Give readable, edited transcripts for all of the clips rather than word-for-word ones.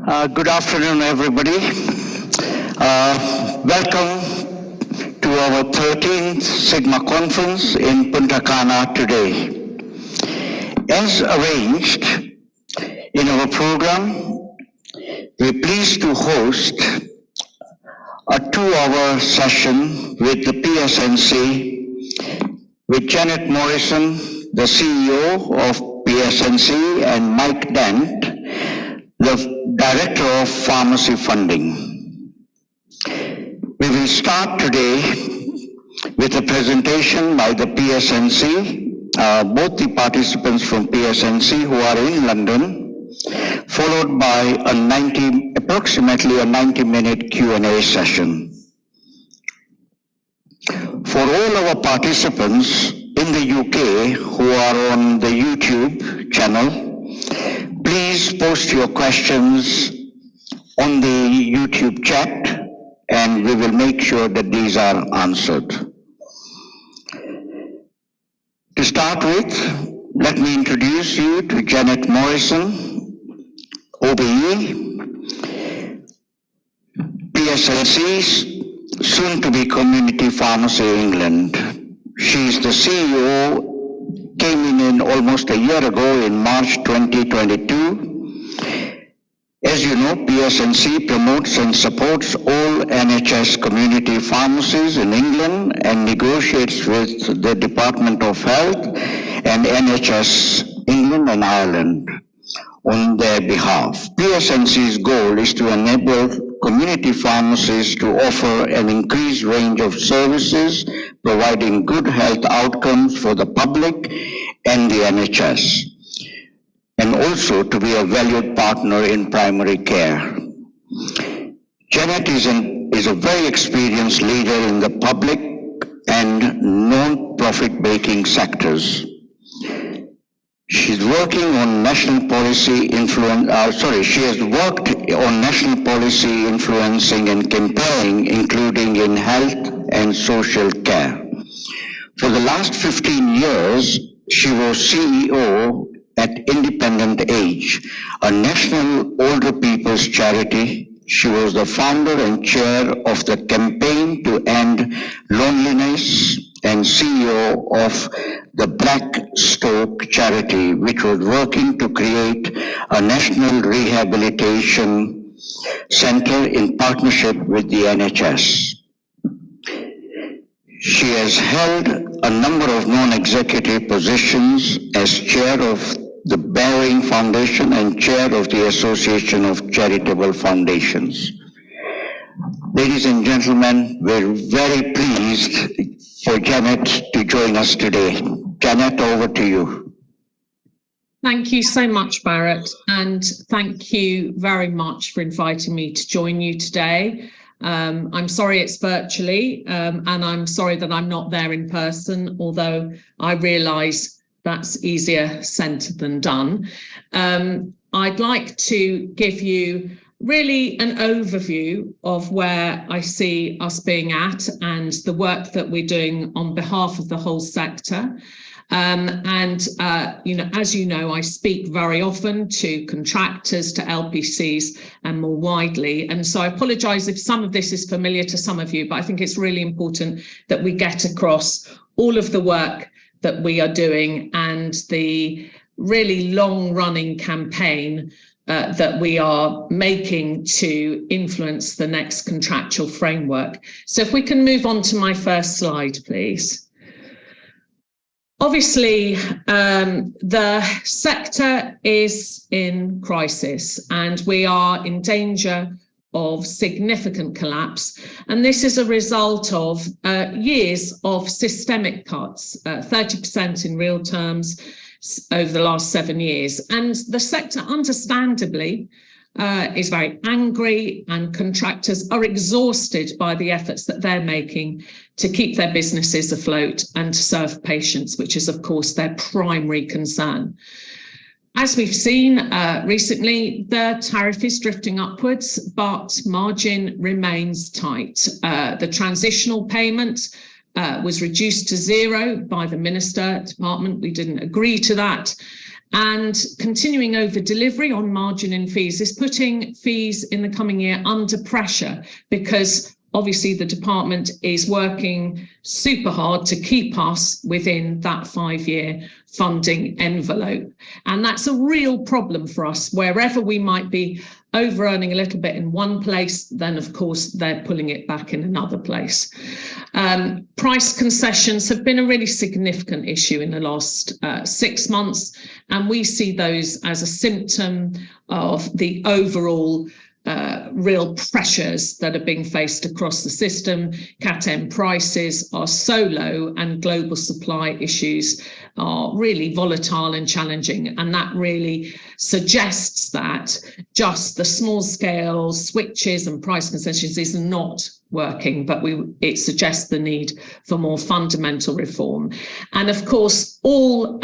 Good afternoon, everybody. Welcome to our 13th Sigma conference in Punta Cana today. As arranged in our program, we're pleased to host a 2-hour session with the PSNC with Janet Morrison, the CEO of PSNC, and Mike Dent, the Director of Pharmacy Funding. We will start today with a presentation by the PSNC, both the participants from PSNC who are in London, followed by approximately a 90-minute Q&A session. For all our participants in the UK who are on the YouTube channel, please post your questions on the YouTube chat and we will make sure that these are answered. To start with, let me introduce you to Janet Morrison, OBE, PSNC's soon-to-be Community Pharmacy England. She is the CEO, came in almost a year ago in March 2022. As you know, PSNC promotes and supports all NHS community pharmacies in England and negotiates with the Department of Health and NHS England and Ireland on their behalf. PSNC's goal is to enable community pharmacies to offer an increased range of services, providing good health outcomes for the public and the NHS, and also to be a valued partner in primary care. Janet is a very experienced leader in the public and non-profit banking sectors. She's working on national policy she has worked on national policy influencing and campaigning, including in health and social care. For the last 15 years, she was CEO at Independent Age, a national older people's charity. She was the founder and chair of the Campaign to End Loneliness and CEO of the Blackstock charity, which was working to create a national rehabilitation center in partnership with the NHS. She has held a number of non-executive positions as chair of the Bearing Foundation and chair of the Association of Charitable Foundations. Ladies and gentlemen, we're very pleased for Janet to join us today. Janet, over to you. Thank you so much, Barrett, and thank you very much for inviting me to join you today. I'm sorry it's virtually, and I'm sorry that I'm not there in person, although I realise that's easier said than done. I'd like to give you really an overview of where I see us being at and the work that we're doing on behalf of the whole sector. As you know, I speak very often to contractors, to LPCs and more widely. And so I apologise if some of this is familiar to some of you, but I think it's really important that we get across all of the work that we are doing and the really long-running campaign that we are making to influence the next contractual framework. So if we can move on to my first slide, please. Obviously, the sector is in crisis and we are in danger of significant collapse. And this is a result of years of systemic cuts, 30% in real terms over the last 7 years. And the sector, understandably, is very angry, and contractors are exhausted by the efforts that they're making to keep their businesses afloat and to serve patients, which is, of course, their primary concern. As we've seen recently, the tariff is drifting upwards, but margin remains tight. The transitional payment was reduced to 0 by the Minister Department. We didn't agree to that. And continuing over delivery on margin in fees is putting fees in the coming year under pressure, because obviously the department is working super hard to keep us within that 5-year funding envelope. And that's a real problem for us. Wherever we might be over-earning a little bit in one place, then of course they're pulling it back in another place. Price concessions have been a really significant issue in the last 6 months, and we see those as a symptom of the overall real pressures that are being faced across the system. CAT-M prices are so low, and global supply issues are really volatile and challenging, and that really suggests that just the small scale switches and price concessions is not working, but it suggests the need for more fundamental reform. And of course, all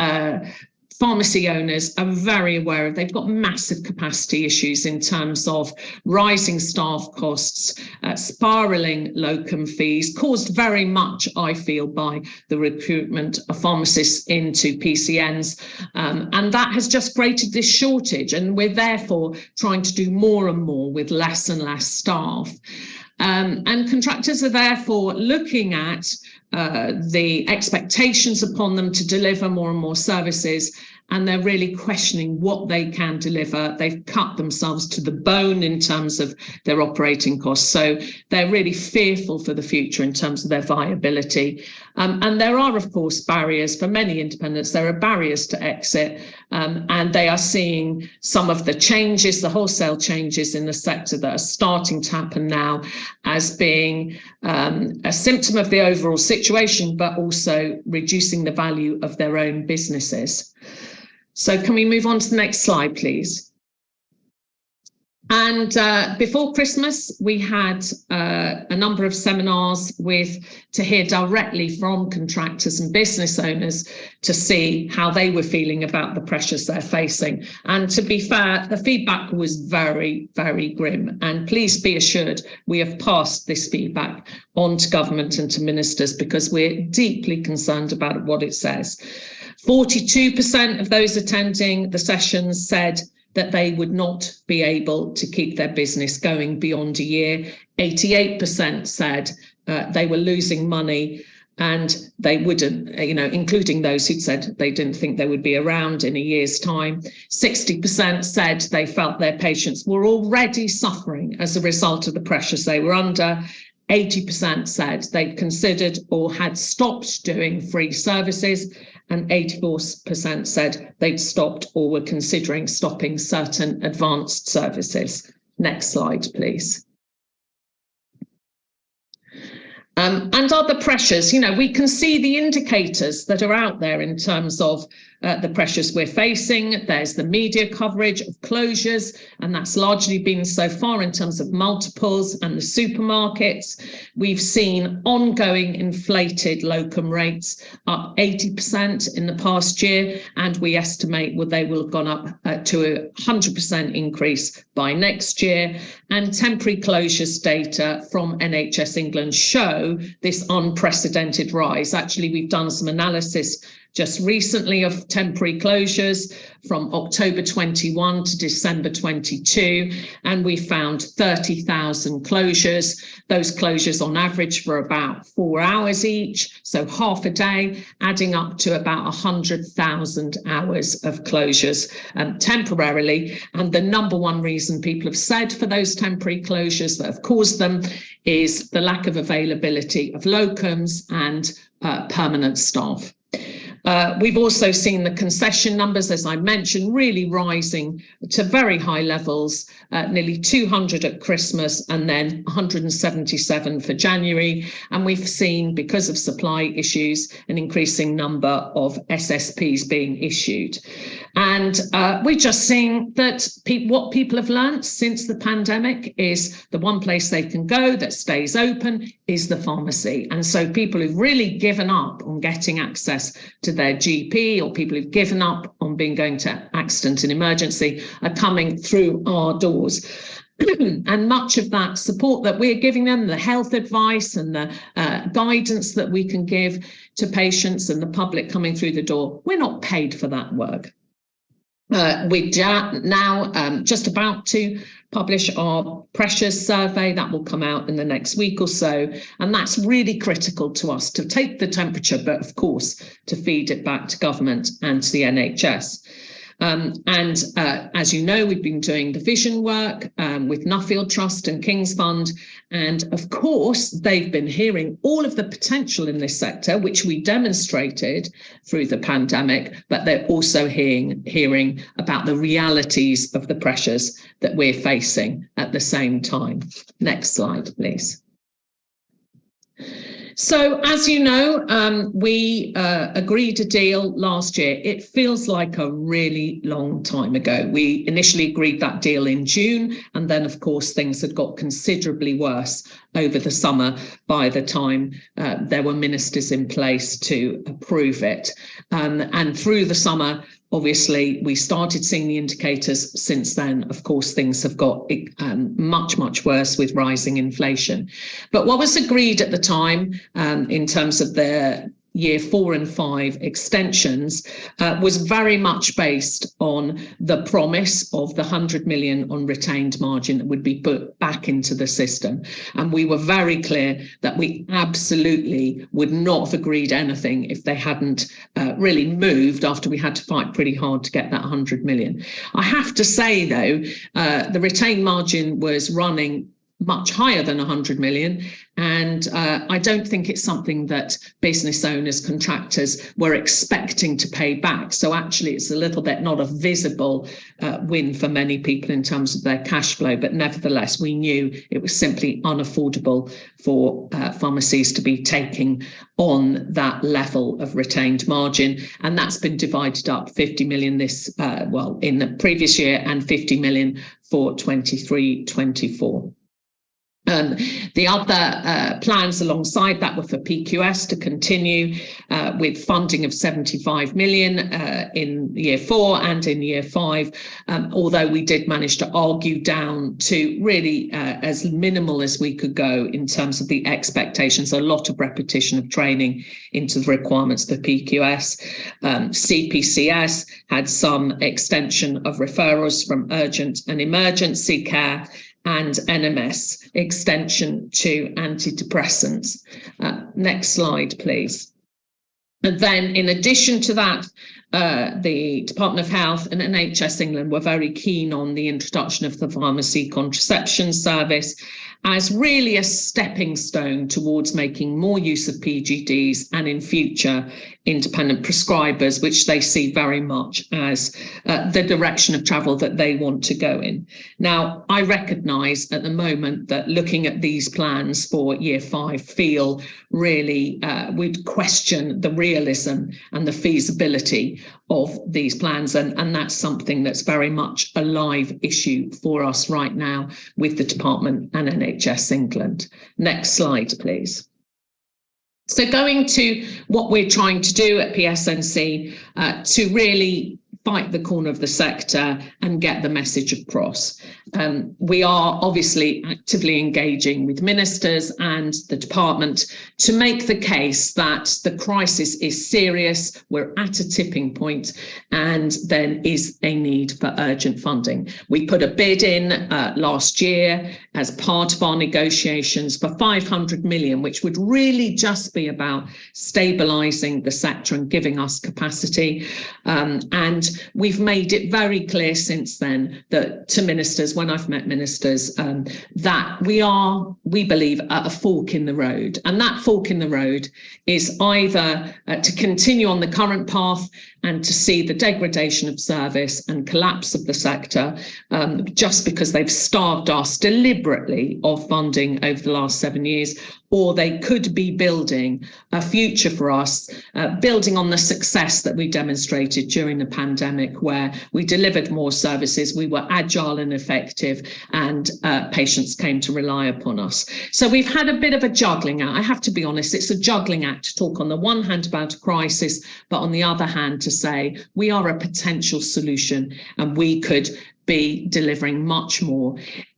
pharmacy owners are very aware of, they've got massive capacity issues in terms of rising staff costs, spiralling locum fees, caused very much, I feel, by the recruitment of pharmacists into PCNs. And that has just created this shortage, and we're therefore trying to do more and more with less and less staff. And contractors are therefore looking at the expectations upon them to deliver more and more services, and they're really questioning what they can deliver. They've cut themselves to the bone in terms of their operating costs. So they're really fearful for the future in terms of their viability. And there are, of course, barriers for many independents. There are barriers to exit, and they are seeing some of the changes, the wholesale changes in the sector that are starting to happen now, as being a symptom of the overall situation, but also reducing the value of their own businesses. So can we move on to the next slide, please? And before Christmas, we had a number of seminars to hear directly from contractors and business owners to see how they were feeling about the pressures they're facing. And to be fair, the feedback was very, very grim. And please be assured, we have passed this feedback on to government and to ministers, because we're deeply concerned about what it says. 42% of those attending the sessions said that they would not be able to keep their business going beyond a year. 88% said they were losing money, and they wouldn't, including those who'd said they didn't think they would be around in a year's time. 60% said they felt their patients were already suffering as a result of the pressures they were under. 80% said they'd considered or had stopped doing free services, and 84% said they'd stopped or were considering stopping certain advanced services. Next slide, please. And other pressures, we can see the indicators that are out there in terms of the pressures we're facing. There's the media coverage of closures, and that's largely been so far in terms of multiples and the supermarkets. We've seen ongoing inflated locum rates, up 80% in the past year, and we estimate they will have gone up to a 100% increase by next year. And temporary closures data from NHS England show this unprecedented rise. Actually, we've done some analysis just recently of temporary closures from October 21 to December 22, and we found 30,000 closures. Those closures on average for about 4 hours each, so half a day, adding up to about 100,000 hours of closures temporarily. And the number one reason people have said for those temporary closures that have caused them is the lack of availability of locums and permanent staff. We've also seen the concession numbers, as I mentioned, really rising to very high levels, nearly 200 at Christmas and then 177 for January. And we've seen, because of supply issues, an increasing number of SSPs being issued. And we're just seeing that what people have learnt since the pandemic is the one place they can go that stays open is the pharmacy. And so people who've really given up on getting access to their GP, or people who've given up on going to accident and emergency, are coming through our doors. And much of that support that we're giving them, the health advice and the guidance that we can give to patients and the public coming through the door, we're not paid for that work. We're now just about to publish our pressures survey that will come out in the next week or so. And that's really critical to us to take the temperature, but of course, to feed it back to government and to the NHS. As you know, we've been doing the vision work with Nuffield Trust and King's Fund. And of course, they've been hearing all of the potential in this sector, which we demonstrated through the pandemic, but they're also hearing about the realities of the pressures that we're facing at the same time. Next slide, please. So, as you know, we agreed a deal last year. It feels like a really long time ago. We initially agreed that deal in June, and then, of course, things had got considerably worse over the summer by the time there were ministers in place to approve it. And through the summer, obviously, we started seeing the indicators. Since then, of course, things have got much, much worse with rising inflation. But what was agreed at the time in terms of the year 4 and 5 extensions was very much based on the promise of the 100 million on retained margin that would be put back into the system. And we were very clear that we absolutely would not have agreed anything if they hadn't really moved after we had to fight pretty hard to get that 100 million. I have to say, though, the retained margin was running much higher than 100 million. And I don't think it's something that business owners, contractors were expecting to pay back. So actually, it's a little bit not a visible win for many people in terms of their cash flow. But nevertheless, we knew it was simply unaffordable for pharmacies to be taking on that level of retained margin. And that's been divided up 50 million in the previous year and 50 million for 23-24. The other plans alongside that were for PQS to continue with funding of 75 million in year 4 and in year 5, although we did manage to argue down to really as minimal as we could go in terms of the expectations, a lot of repetition of training into the requirements for PQS. CPCS had some extension of referrals from urgent and emergency care, and NMS extension to antidepressants. Next slide, please. And then in addition to that, the Department of Health and NHS England were very keen on the introduction of the pharmacy contraception service as really a stepping stone towards making more use of PGDs and in future independent prescribers, which they see very much as the direction of travel that they want to go in. Now, I recognise at the moment that looking at these plans for year 5 feel really we'd question the realism and the feasibility of these plans, and that's something that's very much a live issue for us right now with the department and NHS England. Next slide, please. So going to what we're trying to do at PSNC to really fight the corner of the sector and get the message across. We are obviously actively engaging with ministers and the department to make the case that the crisis is serious, we're at a tipping point, and there is a need for urgent funding. We put a bid in last year as part of our negotiations for 500 million, which would really just be about stabilising the sector and giving us capacity. And we've made it very clear since then that to ministers, when I've met ministers, that we believe at a fork in the road. And that fork in the road is either to continue on the current path and to see the degradation of service and collapse of the sector just because they've starved us deliberately of funding over the last 7 years, or they could be building a future for us, building on the success that we demonstrated during the pandemic, where we delivered more services, we were agile and effective, and patients came to rely upon us. So we've had a bit of a juggling act. I have to be honest, it's a juggling act to talk on the one hand about a crisis, but on the other hand to say we are a potential solution and we could be delivering much more,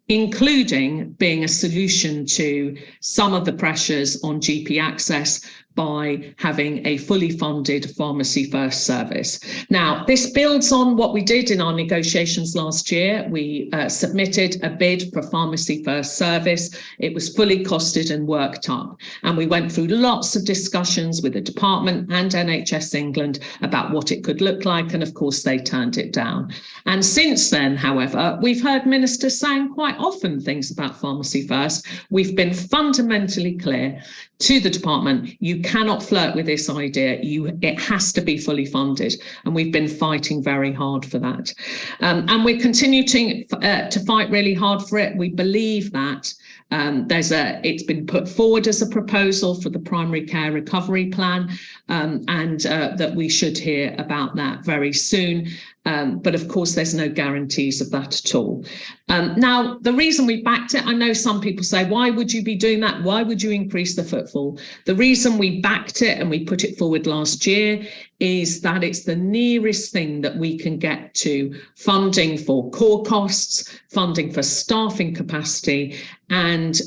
including being a solution to some of the pressures on GP access, by having a fully funded Pharmacy First service. Now, this builds on what we did in our negotiations last year. We submitted a bid for Pharmacy First service. It was fully costed and worked up. And we went through lots of discussions with the department and NHS England about what it could look like. And of course, they turned it down. And since then, however, we've heard ministers saying quite often things about Pharmacy First. We've been fundamentally clear to the department, you cannot flirt with this idea. It has to be fully funded. And we've been fighting very hard for that. And we're continuing to fight really hard for it. We believe that it's been put forward as a proposal for the primary care recovery plan, and that we should hear about that very soon. But of course, there's no guarantees of that at all. Now, the reason we backed it, I know some people say, why would you be doing that? Why would you increase the footfall? The reason we backed it and we put it forward last year is that it's the nearest thing that we can get to funding for core costs, funding for staffing capacity, and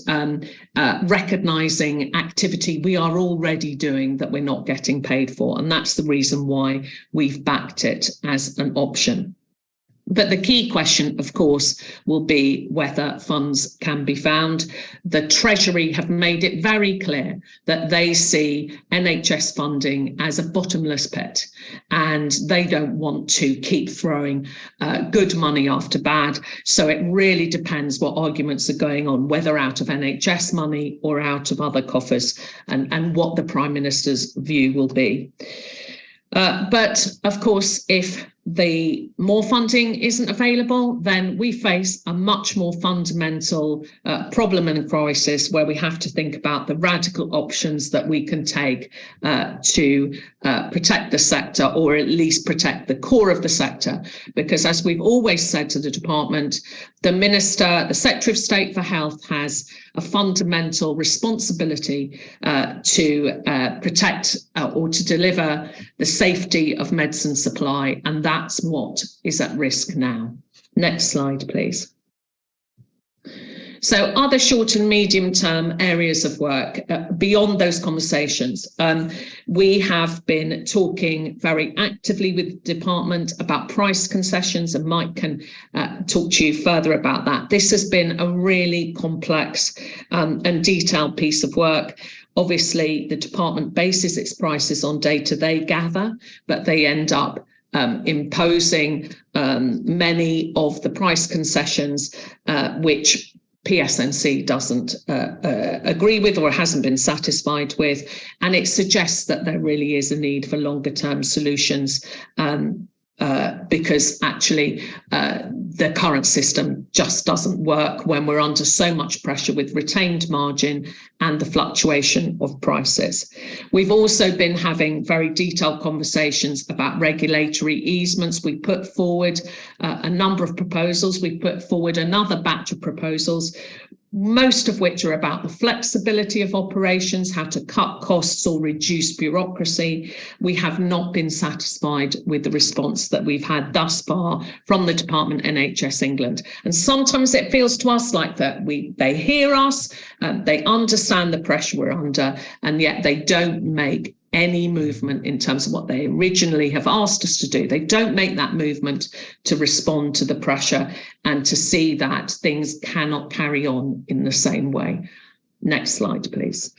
recognising activity we are already doing that we're not getting paid for. And that's the reason why we've backed it as an option. But the key question, of course, will be whether funds can be found. The Treasury have made it very clear that they see NHS funding as a bottomless pit, and they don't want to keep throwing good money after bad. So it really depends what arguments are going on, whether out of NHS money or out of other coffers, and what the Prime Minister's view will be. But of course, if the more funding isn't available, then we face a much more fundamental problem and crisis where we have to think about the radical options that we can take to protect the sector, or at least protect the core of the sector. Because as we've always said to the department, the Minister, the Secretary of State for Health, has a fundamental responsibility to protect or to deliver the safety of medicine supply, and that's what is at risk now. Next slide, please. So other short and medium term areas of work beyond those conversations. We have been talking very actively with the department about price concessions, and Mike can talk to you further about that. This has been a really complex and detailed piece of work. Obviously, the department bases its prices on data they gather, but they end up imposing many of the price concessions which PSNC doesn't agree with or hasn't been satisfied with, and it suggests that there really is a need for longer term solutions because actually the current system just doesn't work when we're under so much pressure with retained margin and the fluctuation of prices. We've also been having very detailed conversations about regulatory easements. We put forward a number of proposals. We put forward another batch of proposals, most of which are about the flexibility of operations, how to cut costs or reduce bureaucracy. We have not been satisfied with the response that we've had thus far from the department, NHS England. And sometimes it feels to us like that they hear us, they understand the pressure we're under, and yet they don't make any movement in terms of what they originally have asked us to do. They don't make that movement to respond to the pressure and to see that things cannot carry on in the same way. Next slide, please.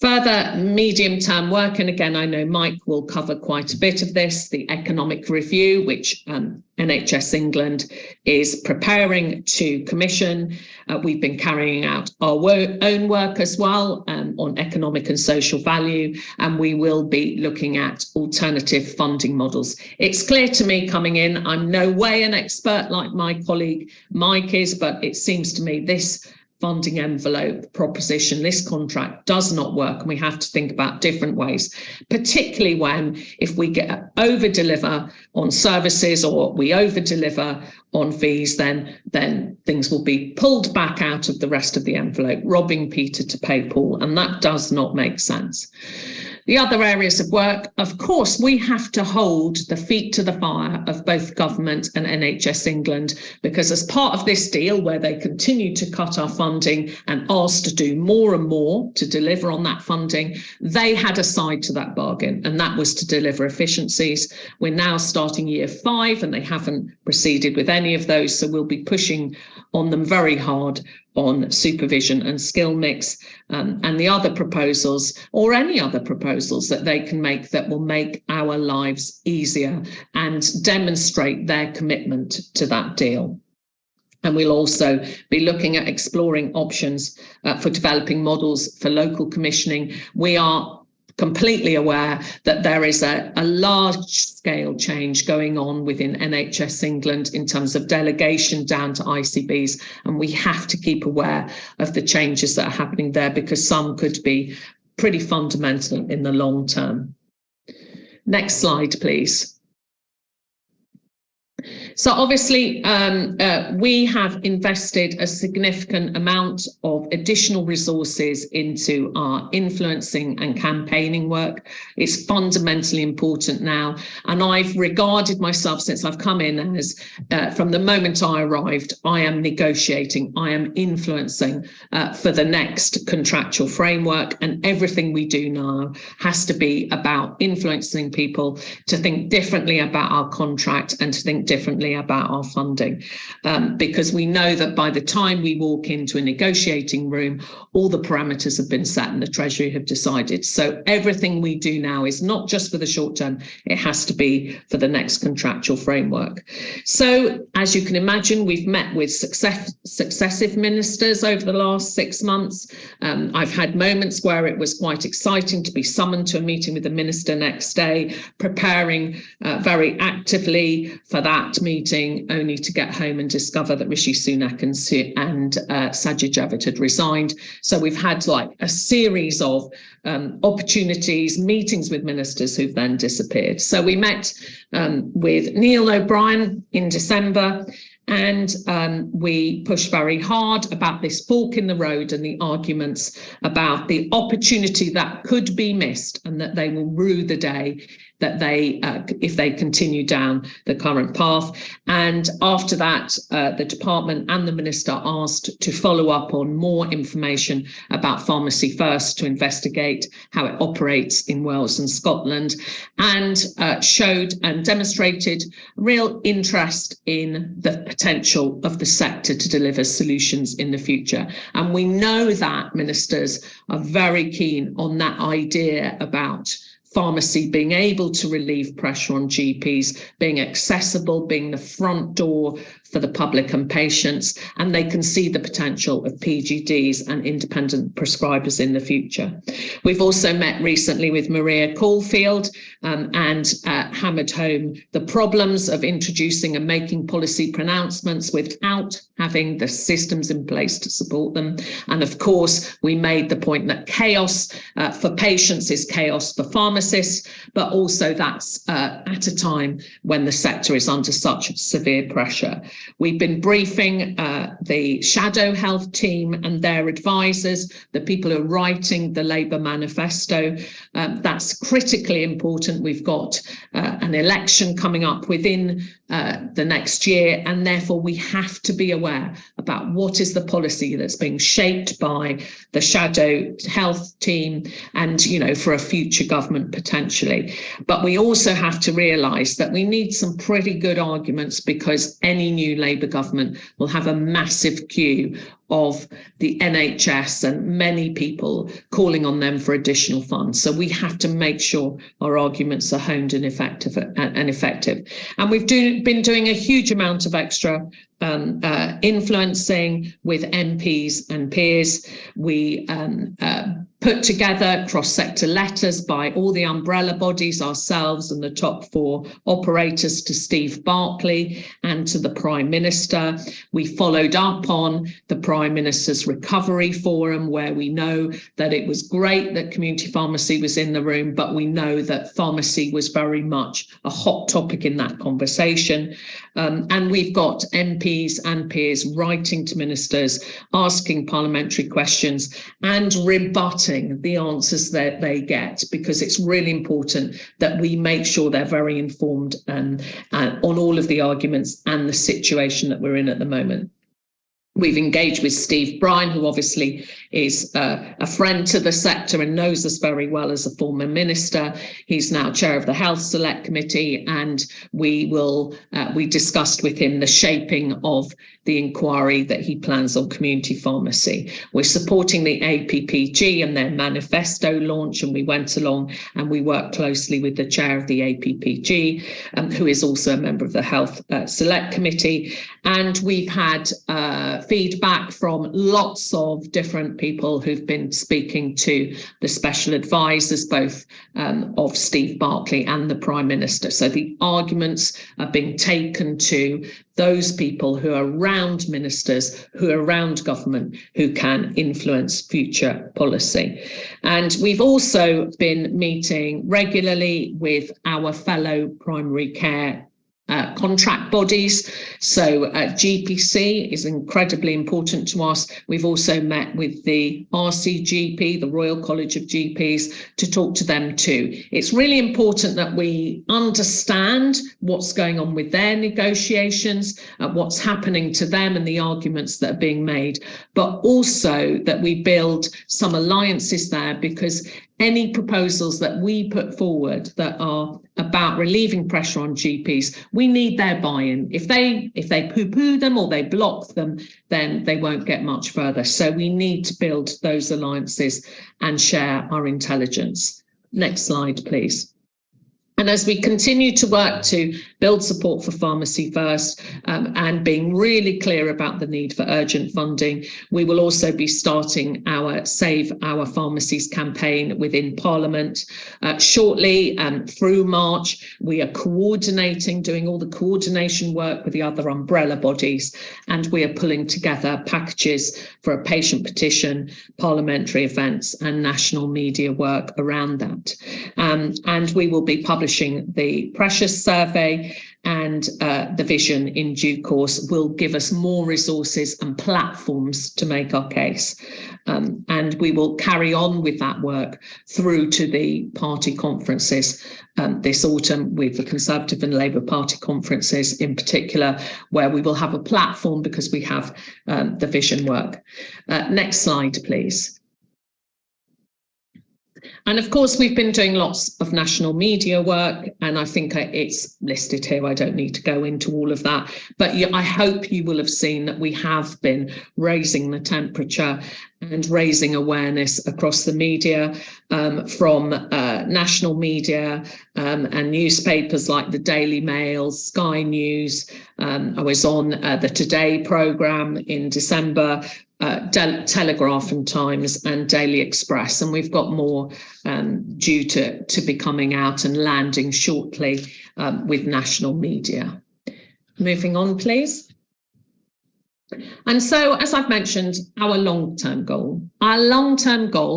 Further medium-term work, and again, I know Mike will cover quite a bit of this, the economic review, which NHS England is preparing to commission. We've been carrying out our own work as well on economic and social value, and we will be looking at alternative funding models. It's clear to me coming in, I'm no way an expert like my colleague Mike is, but it seems to me this funding envelope proposition, this contract does not work, and we have to think about different ways, particularly when if we get over-deliver on services or we over-deliver on fees, then things will be pulled back out of the rest of the envelope, robbing Peter to pay Paul, and that does not make sense. The other areas of work, of course, we have to hold the feet to the fire of both government and NHS England, because as part of this deal where they continue to cut our funding and ask to do more and more to deliver on that funding, they had a side to that bargain, and that was to deliver efficiencies. We're now starting year 5 and they haven't proceeded with any of those, so we'll be pushing on them very hard on supervision and skill mix, and the other proposals, or any other proposals that they can make that will make our lives easier and demonstrate their commitment to that deal. And we'll also be looking at exploring options for developing models for local commissioning. We are completely aware that there is a large-scale change going on within NHS England in terms of delegation down to ICBs, and we have to keep aware of the changes that are happening there, because some could be pretty fundamental in the long term. Next slide, please. So obviously, we have invested a significant amount of additional resources into our influencing and campaigning work. It's fundamentally important now. And I've regarded myself, since I've come in, as from the moment I arrived, I am negotiating, I am influencing for the next contractual framework. And everything we do now has to be about influencing people to think differently about our contract and to think differently about our funding, because we know that by the time we walk into a negotiating room, all the parameters have been set and the Treasury have decided. So everything we do now is not just for the short term, it has to be for the next contractual framework. So as you can imagine, we've met with successive ministers over the last 6 months. I've had moments where it was quite exciting to be summoned to a meeting with the minister next day, preparing very actively for that meeting, only to get home and discover that Rishi Sunak and Sajid Javid had resigned. So we've had like a series of opportunities, meetings with ministers who've then disappeared. So we met with Neil O'Brien in December, and we pushed very hard about this fork in the road and the arguments about the opportunity that could be missed, and that they will rue the day that they, if they continue down the current path. And after that, the department and the minister asked to follow up on more information about Pharmacy First, to investigate how it operates in Wales and Scotland, and showed and demonstrated real interest in the potential of the sector to deliver solutions in the future. And we know that ministers are very keen on that idea about pharmacy being able to relieve pressure on GPs, being accessible, being the front door for the public and patients, and they can see the potential of PGDs and independent prescribers in the future. We've also met recently with Maria Caulfield and hammered home the problems of introducing and making policy pronouncements without having the systems in place to support them. And of course, we made the point that chaos for patients is chaos for pharmacists, but also that's at a time when the sector is under such severe pressure. We've been briefing the Shadow Health team and their advisors, the people who are writing the Labour manifesto. That's critically important. We've got an election coming up within the next year, and therefore we have to be aware about what is the policy that's being shaped by the Shadow Health team and, you know, for a future government potentially. But we also have to realise that we need some pretty good arguments, because any new Labour government will have a massive queue of the NHS and many people calling on them for additional funds. So we have to make sure our arguments are honed and effective. And we've been doing a huge amount of extra influencing with MPs and peers. We put together cross-sector letters by all the umbrella bodies, ourselves and the top 4 operators, to Steve Barclay and to the Prime Minister. We followed up on the Prime Prime Minister's Recovery Forum, where we know that it was great that community pharmacy was in the room, but we know that pharmacy was very much a hot topic in that conversation. And we've got MPs and peers writing to ministers, asking parliamentary questions and rebutting the answers that they get, because it's really important that we make sure they're very informed on all of the arguments and the situation that we're in at the moment. We've engaged with Steve Bryan, who obviously is a friend to the sector and knows us very well as a former minister. He's now chair of the Health Select Committee, and we discussed with him the shaping of the inquiry that he plans on community pharmacy. We're supporting the APPG and their manifesto launch, and we went along and we worked closely with the chair of the APPG, who is also a member of the Health Select Committee. And we've had feedback from lots of different people who've been speaking to the special advisors, both of Steve Barclay and the Prime Minister. So the arguments are being taken to those people who are around ministers, who are around government, who can influence future policy. And we've also been meeting regularly with our fellow primary care contract bodies. So GPC is incredibly important to us. We've also met with the RCGP, the Royal College of GPs, to talk to them too. It's really important that we understand what's going on with their negotiations, what's happening to them and the arguments that are being made, but also that we build some alliances there, because any proposals that we put forward that are about relieving pressure on GPs, we need their buy-in. If they poo-poo them or they block them, then they won't get much further. So we need to build those alliances and share our intelligence. Next slide, please. And as we continue to work to build support for Pharmacy First and being really clear about the need for urgent funding, we will also be starting our Save Our Pharmacies campaign within Parliament shortly. Through March, we are coordinating, doing all the coordination work with the other umbrella bodies, and we are pulling together packages for a patient petition, parliamentary events and national media work around that. And we will be publishing the Precious Survey, and the vision in due course will give us more resources and platforms to make our case. And we will carry on with that work through to the party conferences this autumn, with the Conservative and Labour Party conferences in particular, where we will have a platform because we have the vision work. Next slide, please. And of course, we've been doing lots of national media work, and I think it's listed here. I don't need to go into all of that, but I hope you will have seen that we have been raising the temperature and raising awareness across the media, from national media and newspapers like the Daily Mail, Sky News. I was on the Today programme in December, Telegraph and Times and Daily Express, and we've got more due to be coming out and landing shortly with national media. Moving on, please. And so, as I've mentioned, our long-term goal,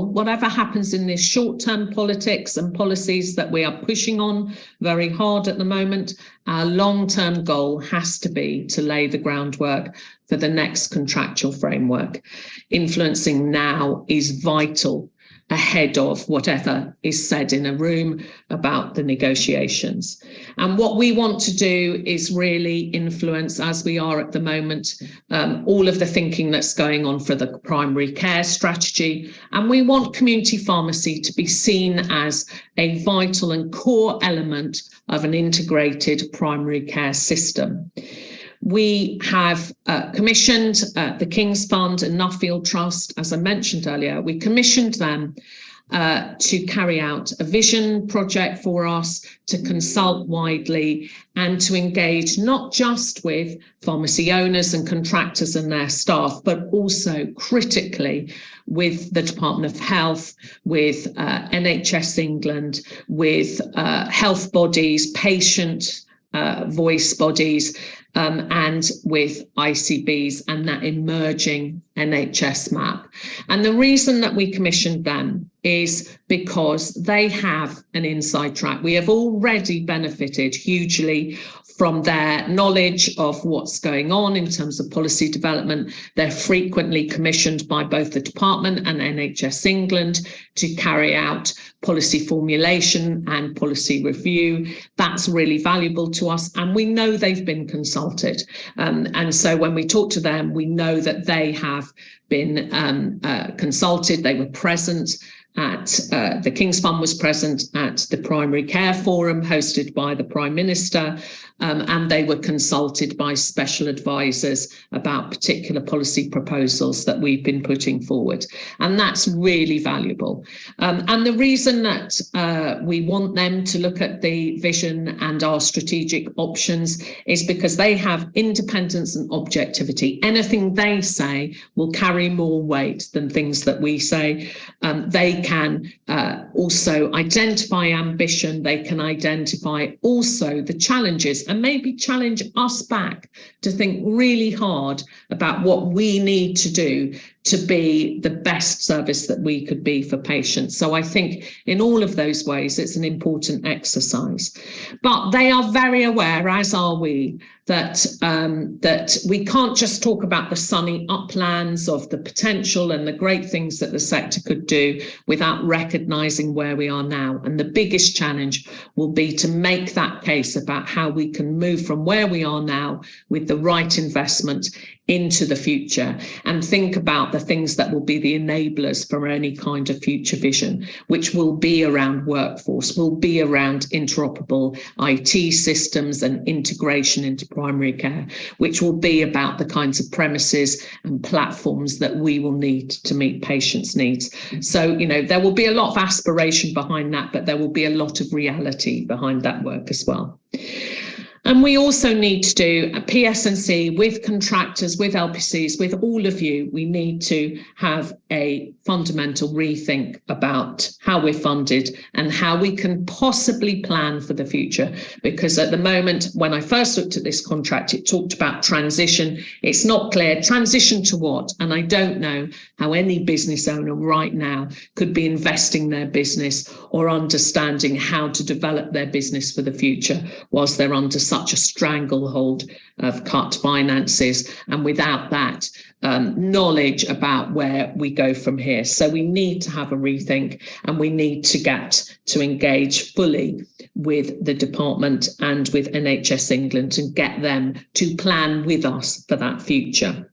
whatever happens in this short-term politics and policies that we are pushing on very hard at the moment, our long-term goal has to be to lay the groundwork for the next contractual framework. Influencing now is vital ahead of whatever is said in a room about the negotiations. And what we want to do is really influence, as we are at the moment, all of the thinking that's going on for the primary care strategy. And we want community pharmacy to be seen as a vital and core element of an integrated primary care system. We have commissioned the King's Fund and Nuffield Trust, as I mentioned earlier. We commissioned them to carry out a vision project for us, to consult widely and to engage not just with pharmacy owners and contractors and their staff, but also critically with the Department of Health, with NHS England, with health bodies, patient voice bodies and with ICBs and that emerging NHS map. And the reason that we commissioned them is because they have an inside track. We have already benefited hugely from their knowledge of what's going on in terms of policy development. They're frequently commissioned by both the department and NHS England to carry out policy formulation and policy review. That's really valuable to us, and we know they've been consulted. And so when we talk to them, we know that they have been consulted. They were present at the King's Fund was present at the Primary Care Forum hosted by the Prime Minister, and they were consulted by special advisors about particular policy proposals that we've been putting forward. And that's really valuable. And the reason that we want them to look at the vision and our strategic options is because they have independence and objectivity. Anything they say will carry more weight than things that we say. They can also identify ambition. They can identify also the challenges and maybe challenge us back to think really hard about what we need to do to be the best service that we could be for patients. So I think in all of those ways, it's an important exercise. But they are very aware, as are we, that that we can't just talk about the sunny uplands of the potential and the great things that the sector could do without recognising where we are now. And the biggest challenge will be to make that case about how we can move from where we are now with the right investment into the future and think about the things that will be the enablers for any kind of future vision, which will be around workforce, will be around interoperable IT systems and integration into primary care, which will be about the kinds of premises and platforms that we will need to meet patients' needs. So, you know, there will be a lot of aspiration behind that, but there will be a lot of reality behind that work as well. And we also need to do a PSNC with contractors, with LPCs, with all of you. We need to have a fundamental rethink about how we're funded and how we can possibly plan for the future. Because at the moment, when I first looked at this contract, it talked about transition. It's not clear. Transition to what? And I don't know how any business owner right now could be investing their business or understanding how to develop their business for the future whilst they're under such a stranglehold of cut finances and without that knowledge about where we go from here. So we need to have a rethink, and we need to get to engage fully with the department and with NHS England and get them to plan with us for that future.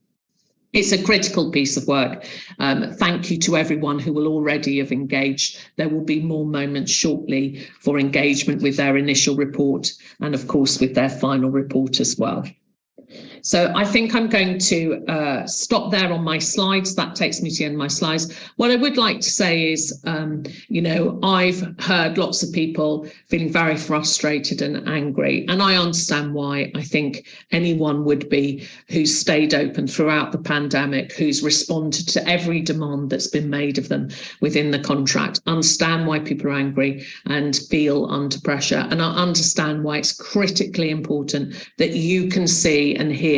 It's a critical piece of work. Thank you to everyone who will already have engaged. There will be more moments shortly for engagement with their initial report and, of course, with their final report as well. So I think I'm going to stop there on my slides. That takes me to the end of my slides. What I would like to say is, you know, I've heard lots of people feeling very frustrated and angry, and I understand why. I think anyone would be who's stayed open throughout the pandemic, who's responded to every demand that's been made of them within the contract, understand why people are angry and feel under pressure. And I understand why it's critically important that you can see and hear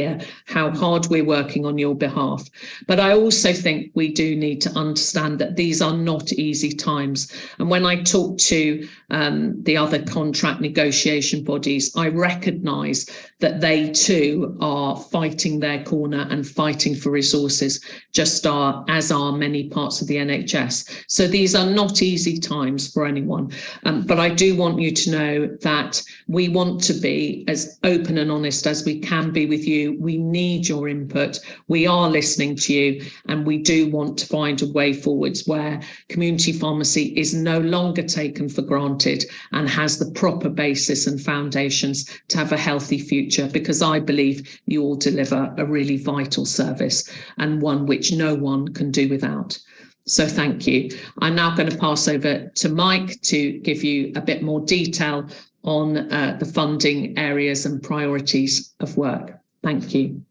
how hard we're working on your behalf. But I also think we do need to understand that these are not easy times. And when I talk to the other contract negotiation bodies, I recognise that they too are fighting their corner and fighting for resources, as are many parts of the NHS. So these are not easy times for anyone. But I do want you to know that we want to be as open and honest as we can be with you. We need your input. We are listening to you, and we do want to find a way forwards where community pharmacy is no longer taken for granted and has the proper basis and foundations to have a healthy future, because I believe you all deliver a really vital service and one which no one can do without. So thank you. I'm now going to pass over to Mike to give you a bit more detail on the funding areas and priorities of work. Thank you.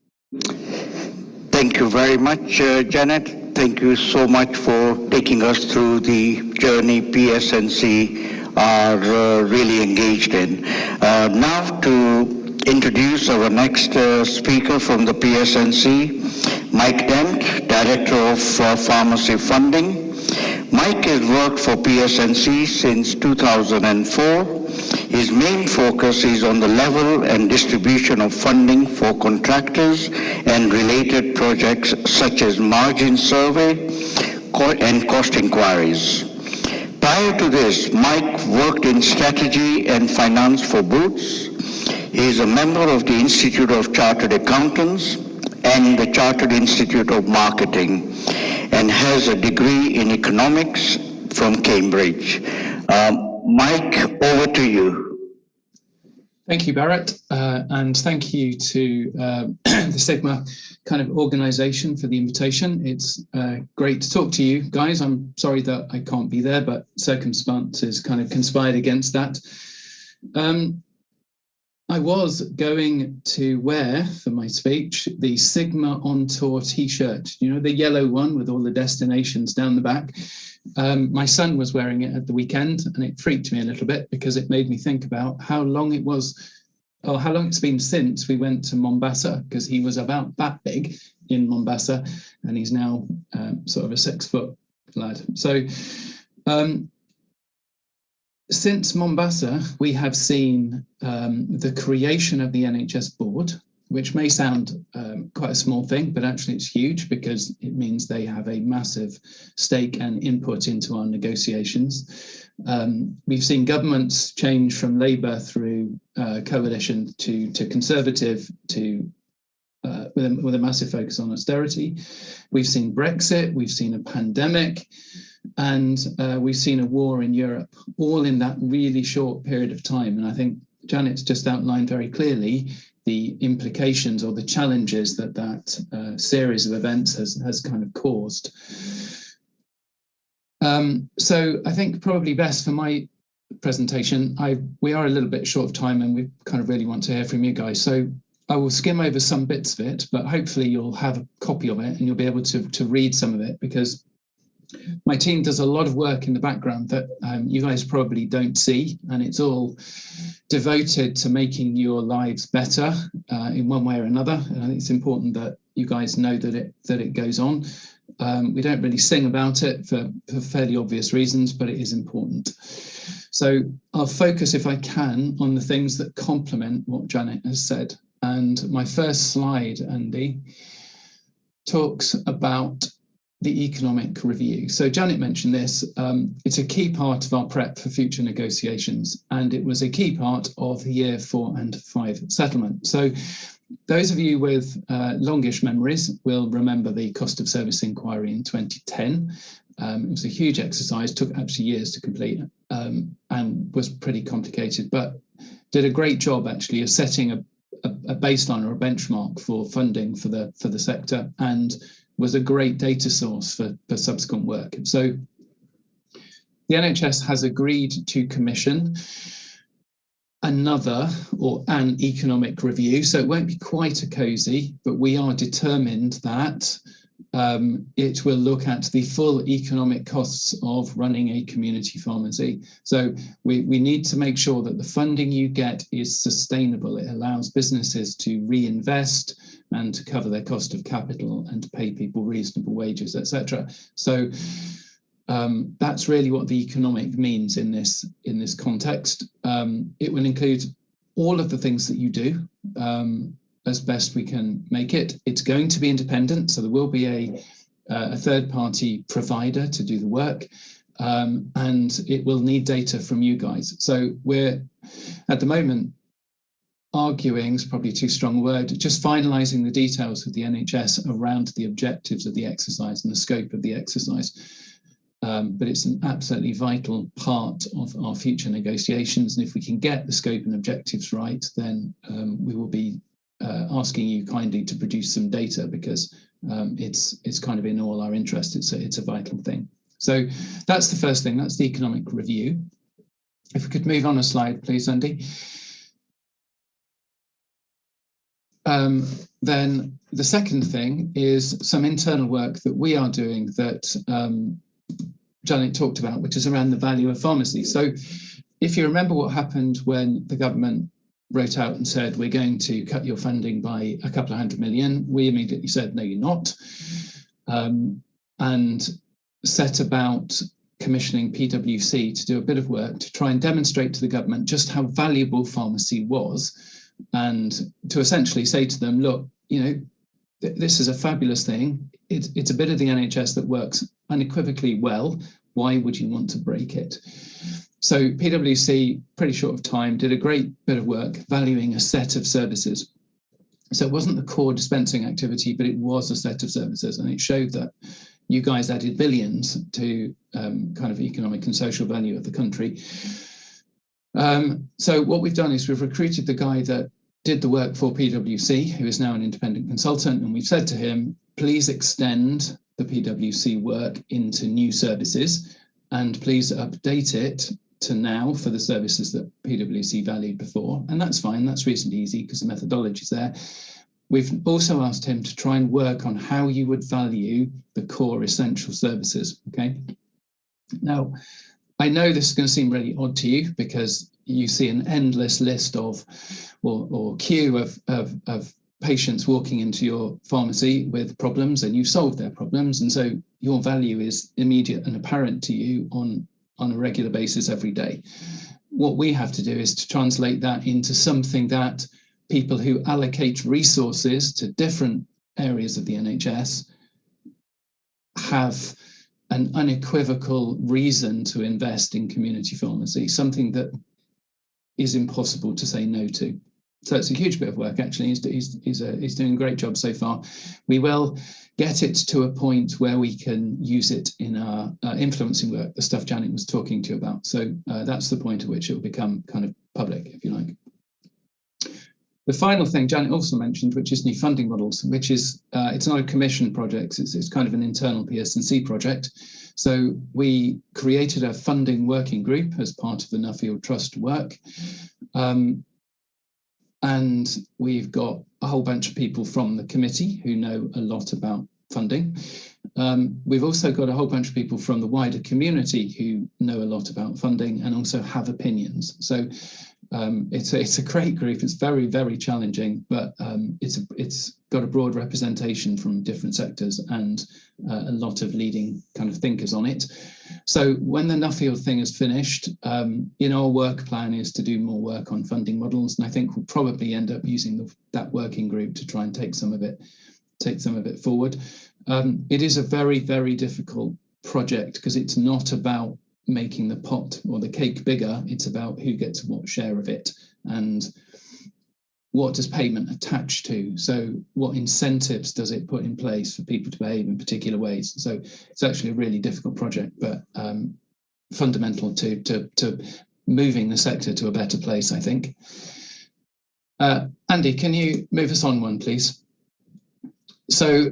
Thank you very much, Janet. Thank you so much for taking us through the journey PSNC are really engaged in. Now to introduce our next speaker from the PSNC, Mike Dent, Director of Pharmacy Funding. Mike has worked for PSNC since 2004. His main focus is on the level and distribution of funding for contractors and related projects such as margin survey and cost inquiries. Prior to this, Mike worked in strategy and finance for Boots. He is a member of the Institute of Chartered Accountants and the Chartered Institute of Marketing, and has a degree in economics from Cambridge. Mike, over to you. Thank you, Barrett, and thank you to the Sigma kind of organization for the invitation. It's great to talk to you guys. I'm sorry that I can't be there, but circumstances kind of conspired against that. I was going to wear, for my speech, the Sigma on Tour t-shirt, you know, the yellow one with all the destinations down the back. My son was wearing it at the weekend, and it freaked me a little bit because it made me think about how long it was, or how long it's been since we went to Mombasa, because he was about that big in Mombasa, and he's now sort of a 6-foot lad. So since Mombasa, we have seen the creation of the NHS board, which may sound quite a small thing, but actually it's huge because it means they have a massive stake and input into our negotiations. We've seen governments change from Labour through coalition to Conservative to with a massive focus on austerity. We've seen Brexit, we've seen a pandemic, and we've seen a war in Europe, all in that really short period of time. And I think Janet's just outlined very clearly the implications or the challenges that series of events has kind of caused. So I think probably best for my presentation, we are a little bit short of time and we kind of really want to hear from you guys. So I will skim over some bits of it, but hopefully you'll have a copy of it and you'll be able to read some of it, because my team does a lot of work in the background that you guys probably don't see, and it's all devoted to making your lives better in one way or another. And I think it's important that you guys know that it goes on. We don't really sing about it for fairly obvious reasons, but it is important. So I'll focus, if I can, on the things that complement what Janet has said. And my first slide, Andy, talks about the economic review. So Janet mentioned this. It's a key part of our prep for future negotiations, and it was a key part of the year 4 and 5 settlement. So those of you with longish memories will remember the cost of service inquiry in 2010. It was a huge exercise, took actually years to complete, and was pretty complicated, but did a great job actually of setting a baseline or a benchmark for funding for the sector, and was a great data source for subsequent work. So the NHS has agreed to commission another or an economic review. So it won't be quite a cozy, but we are determined that it will look at the full economic costs of running a community pharmacy. So we need to make sure that the funding you get is sustainable. It allows businesses to reinvest and to cover their cost of capital and to pay people reasonable wages, etc. So that's really what the economic means in this context. It will include all of the things that you do as best we can make it. It's going to be independent, so there will be a third-party provider to do the work, and it will need data from you guys. So we're, at the moment, arguing is probably too strong a word, just finalising the details with the NHS around the objectives of the exercise and the scope of the exercise. But it's an absolutely vital part of our future negotiations, and if we can get the scope and objectives right, then we will be asking you kindly to produce some data, because it's kind of in all our interest. It's a vital thing. So that's the first thing. That's the economic review. If we could move on a slide, please, Andy. Then the second thing is some internal work that we are doing that Janet talked about, which is around the value of pharmacy. So if you remember what happened when the government wrote out and said, we're going to cut your funding by a couple of £100 million, we immediately said, no, you're not, and set about commissioning PwC to do a bit of work to try and demonstrate to the government just how valuable pharmacy was, and to essentially say to them, look, you know, this is a fabulous thing. It's a bit of the NHS that works unequivocally well. Why would you want to break it? So PwC, pretty short of time, did a great bit of work valuing a set of services. So it wasn't the core dispensing activity, but it was a set of services. And it showed that you guys added billions to kind of economic and social value of the country. So what we've done is we've recruited the guy that did the work for PwC, who is now an independent consultant, and we've said to him, please extend the PwC work into new services, and please update it to now for the services that PwC valued before. And that's fine, that's reasonably easy because the methodology is there. We've also asked him to try and work on how you would value the core essential services, okay? Now, I know this is going to seem really odd to you because you see an endless list of, or queue of patients walking into your pharmacy with problems, and you solve their problems. And so your value is immediate and apparent to you on a regular basis every day. What we have to do is to translate that into something that people who allocate resources to different areas of the NHS have an unequivocal reason to invest in community pharmacy, something that is impossible to say no to. So it's a huge bit of work, actually. He's doing a great job so far. We will get it to a point where we can use it in our influencing work, the stuff Janet was talking to you about. So that's the point at which it will become kind of public, if you like. The final thing Janet also mentioned, which is new funding models, which is, it's not a commission project, it's kind of an internal PSNC project. So we created a funding working group as part of the Nuffield Trust work. And we've got a whole bunch of people from the committee who know a lot about funding. We've also got a whole bunch of people from the wider community who know a lot about funding and also have opinions. So it's a great group. It's very, very challenging, but it's got a broad representation from different sectors and a lot of leading kind of thinkers on it. So when the Nuffield thing is finished, our work plan is to do more work on funding models, and I think we'll probably end up using that working group to try and take some of it forward. It is a very, very difficult project because it's not about making the pot or the cake bigger, it's about who gets what share of it and what does payment attach to. So what incentives does it put in place for people to behave in particular ways? So it's actually a really difficult project, but fundamental to moving the sector to a better place, I think. Andy, can you move us on one, please? So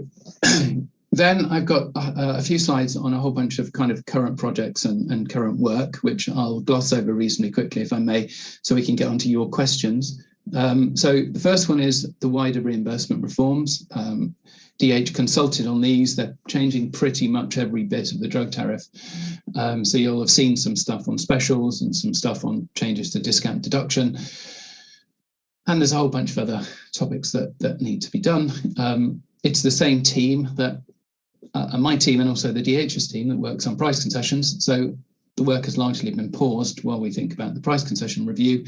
then I've got a few slides on a whole bunch of kind of current projects and current work, which I'll gloss over reasonably quickly, if I may, so we can get onto your questions. So the first one is the wider reimbursement reforms. DH consulted on these. They're changing pretty much every bit of the drug tariff. So you'll have seen some stuff on specials and some stuff on changes to discount deduction. And there's a whole bunch of other topics that need to be done. It's the same team that my team and also the DH's team that works on price concessions. So the work has largely been paused while we think about the price concession review.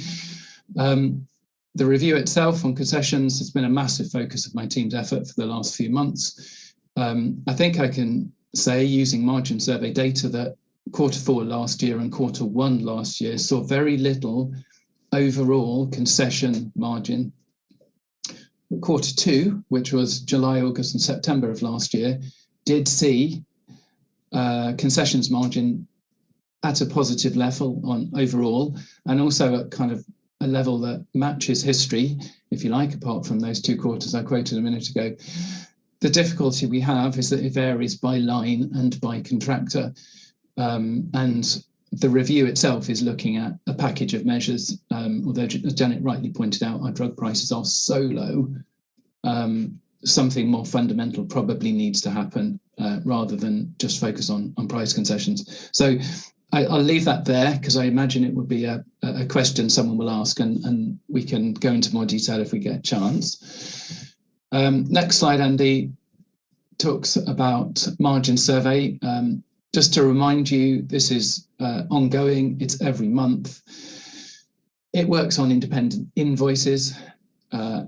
The review itself on concessions has been a massive focus of my team's effort for the last few months. I think I can say, using margin survey data, that Q4 last year and Q1 last year saw very little overall concession margin. Q2, which was July, August and September of last year, did see concessions margin at a positive level on overall, and also at kind of a level that matches history, if you like, apart from those 2 quarters I quoted a minute ago. The difficulty we have is that it varies by line and by contractor. And the review itself is looking at a package of measures, although, as Janet rightly pointed out, our drug prices are so low, something more fundamental probably needs to happen rather than just focus on price concessions. So I'll leave that there because I imagine it would be a question someone will ask, and we can go into more detail if we get a chance. Next slide, Andy, talks about margin survey. Just to remind you, this is ongoing. It's every month. It works on independent invoices.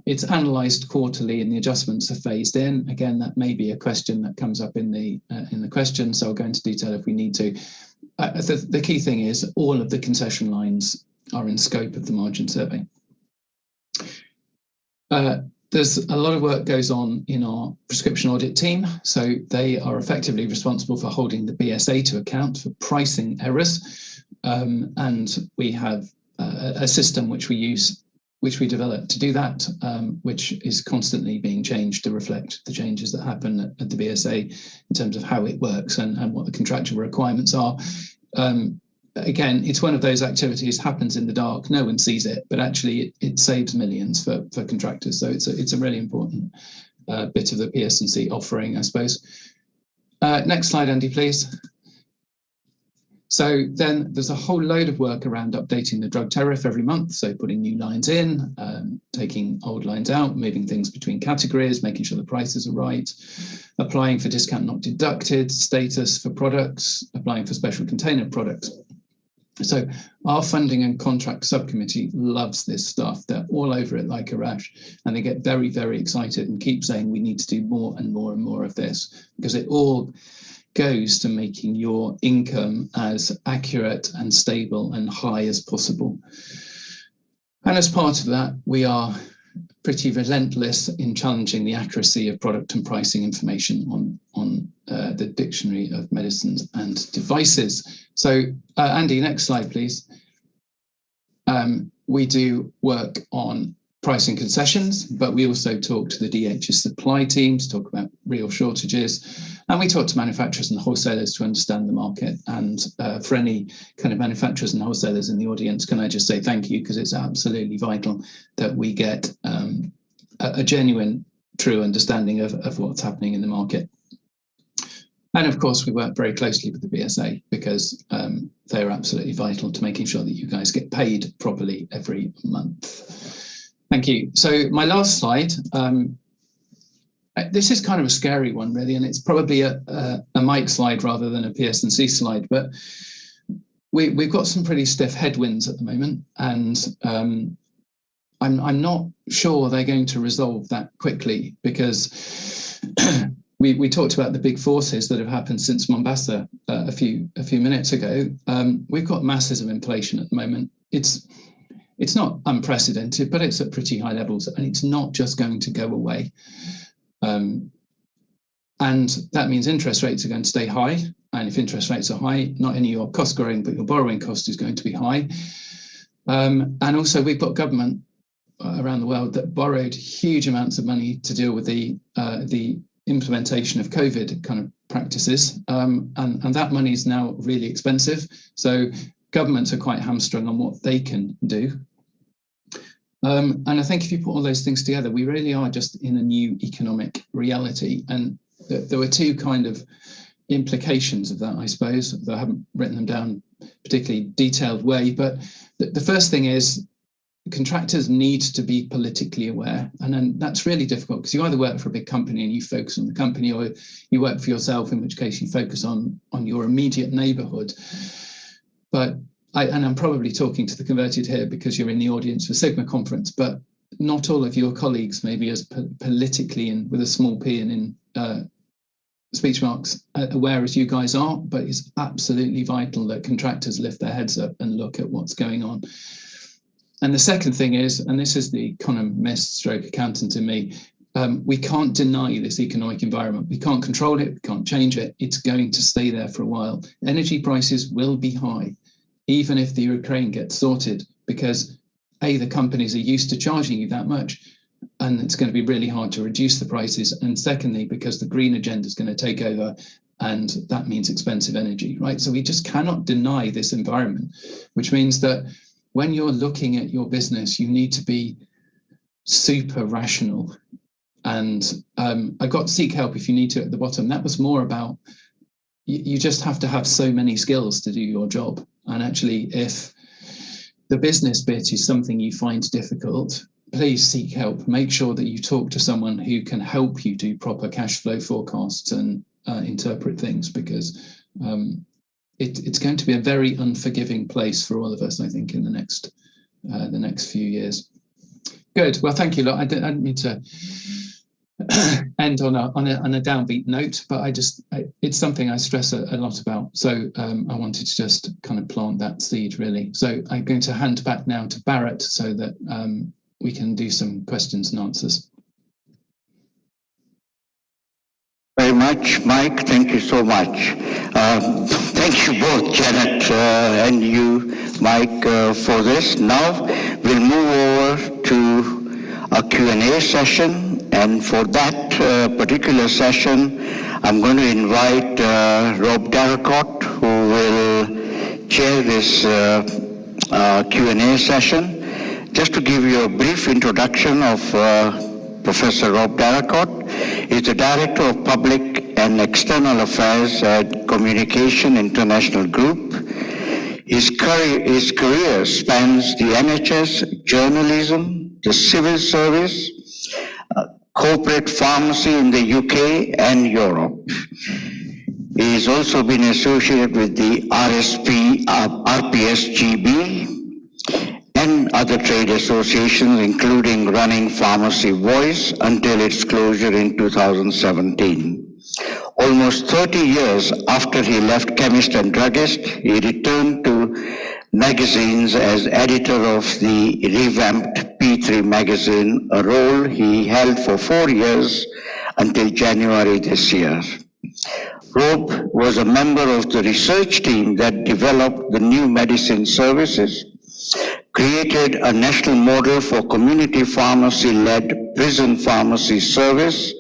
It's analysed quarterly and the adjustments are phased in. Again, that may be a question that comes up in the question, so I'll go into detail if we need to. The key thing is all of the concession lines are in scope of the margin survey. There's a lot of work goes on in our prescription audit team, so they are effectively responsible for holding the BSA to account for pricing errors, and we have a system which we use, which we developed to do that, which is constantly being changed to reflect the changes that happen at the BSA in terms of how it works and what the contractual requirements are. Again, it's one of those activities, happens in the dark, no one sees it, but actually it saves millions for contractors. So it's a really important bit of the PSNC offering, I suppose. Next slide, Andy, please. So then there's a whole load of work around updating the drug tariff every month. So putting new lines in, taking old lines out, moving things between categories, making sure the prices are right, applying for discount not deducted status for products, applying for special container products. So our funding and contract subcommittee loves this stuff. They're all over it like a rash, and they get very, very excited and keep saying we need to do more and more and more of this, because it all goes to making your income as accurate and stable and high as possible. And as part of that, we are pretty relentless in challenging the accuracy of product and pricing information on the Dictionary of Medicines and Devices. So Andy, next slide, please. We do work on pricing concessions, but we also talk to the DH's supply teams, talk about real shortages, and we talk to manufacturers and wholesalers to understand the market. And for any kind of manufacturers and wholesalers in the audience, can I just say thank you, because it's absolutely vital that we get a genuine, true understanding of what's happening in the market. And of course, we work very closely with the BSA because they're absolutely vital to making sure that you guys get paid properly every month. Thank you. So my last slide, this is kind of a scary one, really, and it's probably a Mike slide rather than a PSNC slide, but we've got some pretty stiff headwinds at the moment, and I'm not sure they're going to resolve that quickly, because we talked about the big forces that have happened since Mombasa a few minutes ago. We've got masses of inflation at the moment. It's not unprecedented, but it's at pretty high levels, and it's not just going to go away. And that means interest rates are going to stay high. And if interest rates are high, not only your cost growing, but your borrowing cost is going to be high. And also we've got government around the world that borrowed huge amounts of money to deal with the implementation of COVID kind of practices. And that money is now really expensive. So governments are quite hamstrung on what they can do. And I think if you put all those things together, we really are just in a new economic reality. And there were two kind of implications of that, I suppose, though I haven't written them down particularly detailed way. But the first thing is contractors need to be politically aware. And then that's really difficult, because you either work for a big company and you focus on the company, or you work for yourself, in which case you focus on your immediate neighborhood. But I'm probably talking to the converted here because you're in the audience for Sigma conference, but not all of your colleagues may be as politically, and with a small p and in speech marks, aware as you guys are, but it's absolutely vital that contractors lift their heads up and look at what's going on. And the second thing is, and this is the economist stroke accountant in me, we can't deny this economic environment. We can't control it, we can't change it. It's going to stay there for a while. Energy prices will be high, even if the Ukraine gets sorted, because A, the companies are used to charging you that much, and it's going to be really hard to reduce the prices. And secondly, because the green agenda is going to take over, and that means expensive energy, right? So we just cannot deny this environment, which means that when you're looking at your business, you need to be super rational. And I got seek help if you need to at the bottom. That was more about you just have to have so many skills to do your job. And actually, if the business bit is something you find difficult, please seek help. Make sure that you talk to someone who can help you do proper cash flow forecasts and interpret things, because it's going to be a very unforgiving place for all of us, I think, in the next few years. Good. Well, thank you. Look, I didn't mean to end on a downbeat note, but it's something I stress a lot about. So I wanted to just kind of plant that seed, really. So I'm going to hand back now to Barrett so that we can do some questions and answers. Very much, Mike. Thank you so much. Thank you both, Janet and you, Mike, for this. Now we'll move over to a Q&A session, and for that particular session, I'm going to invite Rob Darracott, who will chair this Q&A session. Just to give you a brief introduction of Professor Rob Darracott, is the Director of Public and External Affairs at Communication International Group. His career spans the NHS, journalism, the civil service, corporate pharmacy in the UK and Europe. He has also been associated with the RPSGB and other trade associations, including running Pharmacy Voice until its closure in 2017. Almost 30 years after he left Chemist and Druggist, he returned to magazines as editor of the revamped P3 magazine, a role he held for 4 years until January this year. Rob was a member of the research team that developed the new medicine services, created a national model for community pharmacy-led prison pharmacy service,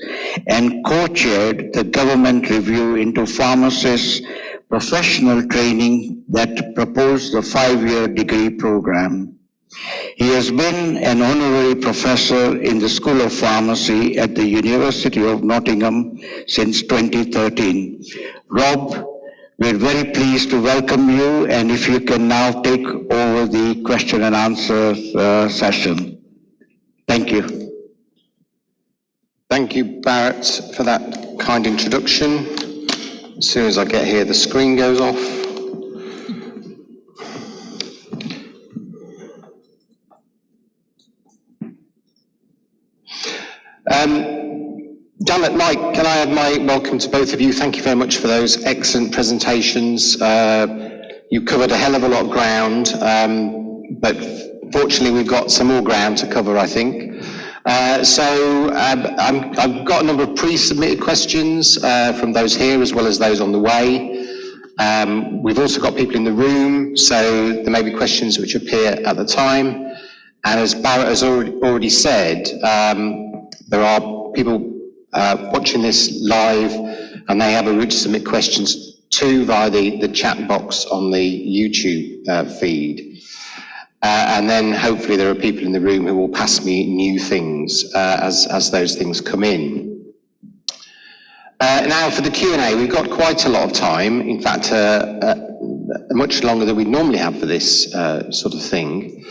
and co-chaired the government review into pharmacists' professional training that proposed the 5-year degree program. He has been an honorary professor in the School of Pharmacy at the University of Nottingham since 2013. Rob, we're very pleased to welcome you, and if you can now take over the question and answer session. Thank you. Thank you, Barrett, for that kind introduction. As soon as I get here, the screen goes off. Janet, Mike, can I add my welcome to both of you? Thank you very much for those excellent presentations. You covered a hell of a lot of ground, but fortunately we've got some more ground to cover, I think. I've got a number of pre-submitted questions from those here as well as those on the way. We've also got people in the room, so there may be questions which appear at the time. And as Barrett has already said, there are people watching this live, and they have a route to submit questions to via the chat box on the YouTube feed. And then hopefully there are people in the room who will pass me new things as those things come in. Now for the Q&A, we've got quite a lot of time, in fact much longer than we normally have for this sort of thing.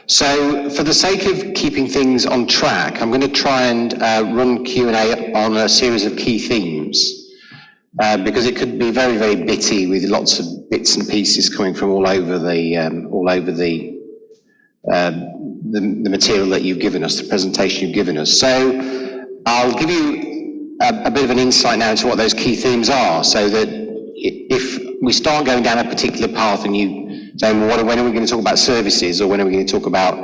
So for the sake of keeping things on track, I'm going to try and run Q&A on a series of key themes, because it could be very, very bitty with lots of bits and pieces coming from all over the material that you've given us, the presentation you've given us. So I'll give you a bit of an insight now into what those key themes are, so that if we start going down a particular path and you say, well, when are we going to talk about services, or when are we going to talk about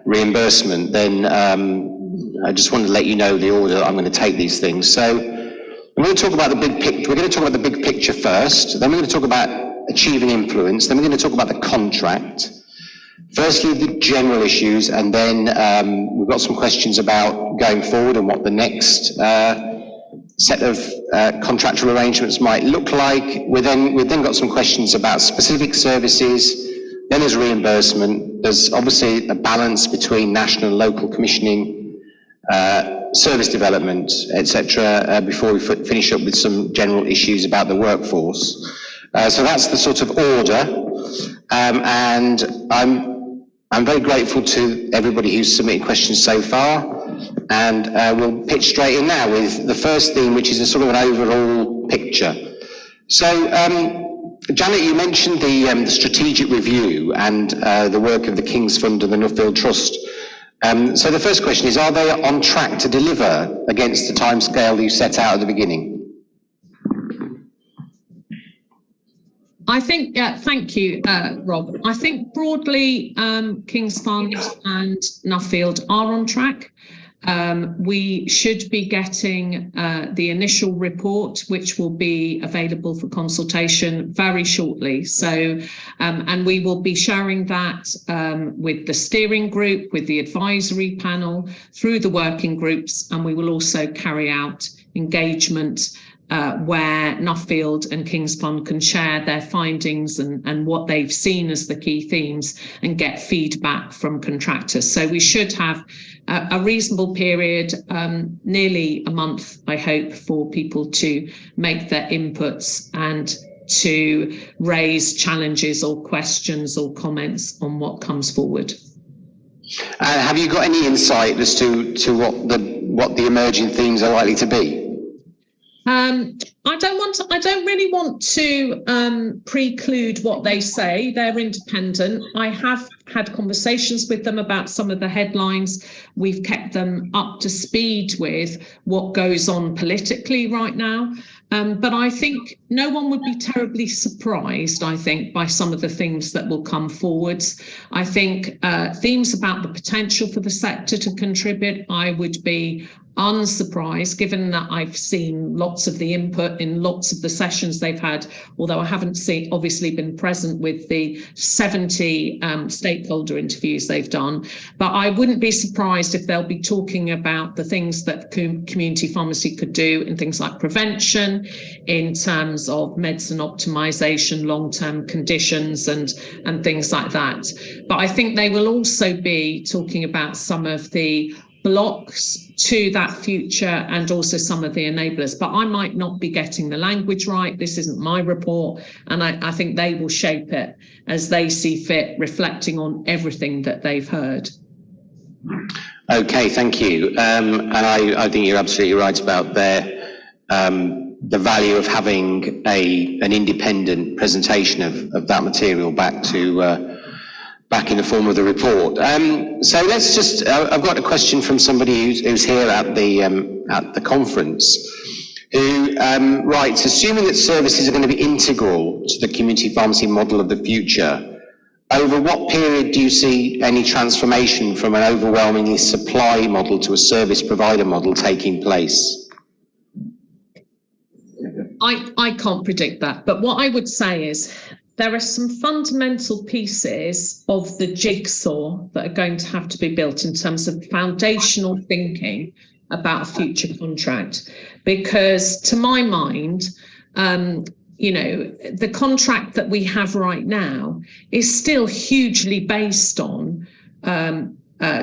reimbursement, then I just wanted to let you know the order that I'm going to take these things. So I'm going to talk about the big picture. We're going to talk about the big picture first, then we're going to talk about achieving influence, then we're going to talk about the contract. Firstly, the general issues, and then we've got some questions about going forward and what the next set of contractual arrangements might look like. We've then got some questions about specific services. Then there's reimbursement. There's obviously a balance between national and local commissioning service development, etc., before we finish up with some general issues about the workforce. So that's the sort of order, and I'm very grateful to everybody who's submitted questions so far, and we'll pitch straight in now with the first theme, which is a sort of an overall picture. So, Janet, you mentioned the strategic review and the work of the King's Fund and the Nuffield Trust. So the first question is, are they on track to deliver against the timescale you set out at the beginning? I think, thank you, Rob. I think broadly, King's Fund and Nuffield are on track. We should be getting the initial report, which will be available for consultation very shortly. So, and we will be sharing that with the steering group, with the advisory panel, through the working groups, and we will also carry out engagement where Nuffield and King's Fund can share their findings and what they've seen as the key themes and get feedback from contractors. So we should have a reasonable period, nearly a month, I hope, for people to make their inputs and to raise challenges or questions or comments on what comes forward. Have you got any insight as to what the emerging themes are likely to be? I don't really want to preclude what they say. They're independent. I have had conversations with them about some of the headlines. We've kept them up to speed with what goes on politically right now. But I think no one would be terribly surprised, I think, by some of the things that will come forwards. I think themes about the potential for the sector to contribute, I would be unsurprised, given that I've seen lots of the input in lots of the sessions they've had, although I haven't obviously been present with the 70 stakeholder interviews they've done. But I wouldn't be surprised if they'll be talking about the things that community pharmacy could do in things like prevention, in terms of medicine optimization, long-term conditions and things like that. But I think they will also be talking about some of the blocks to that future and also some of the enablers. But I might not be getting the language right. This isn't my report. And I think they will shape it as they see fit, reflecting on everything that they've heard. Okay, thank you. And I think you're absolutely right about the value of having an independent presentation of that material back in the form of the report. So let's just, I've got a question from somebody who's here at the conference, who writes, assuming that services are going to be integral to the community pharmacy model of the future, over what period do you see any transformation from an overwhelmingly supply model to a service provider model taking place? I can't predict that, but what I would say is there are some fundamental pieces of the jigsaw that are going to have to be built in terms of foundational thinking about a future contract, because to my mind, the contract that we have right now is still hugely based on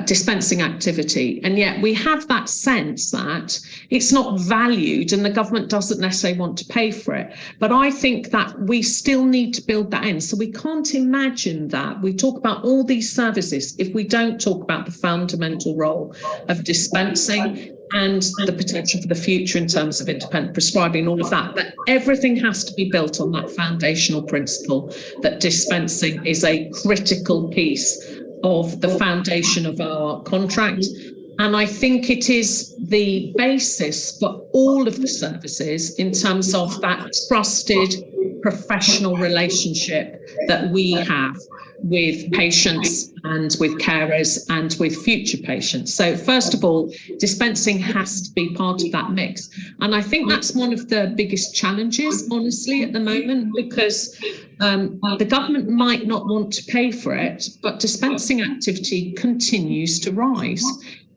dispensing activity, and yet we have that sense that it's not valued and the government doesn't necessarily want to pay for it. But I think that we still need to build that in. So we can't imagine that we talk about all these services if we don't talk about the fundamental role of dispensing and the potential for the future in terms of independent prescribing, all of that. But everything has to be built on that foundational principle that dispensing is a critical piece of the foundation of our contract. And I think it is the basis for all of the services in terms of that trusted professional relationship that we have with patients and with carers and with future patients. So first of all, dispensing has to be part of that mix. And I think that's one of the biggest challenges, honestly, at the moment, because the government might not want to pay for it, but dispensing activity continues to rise.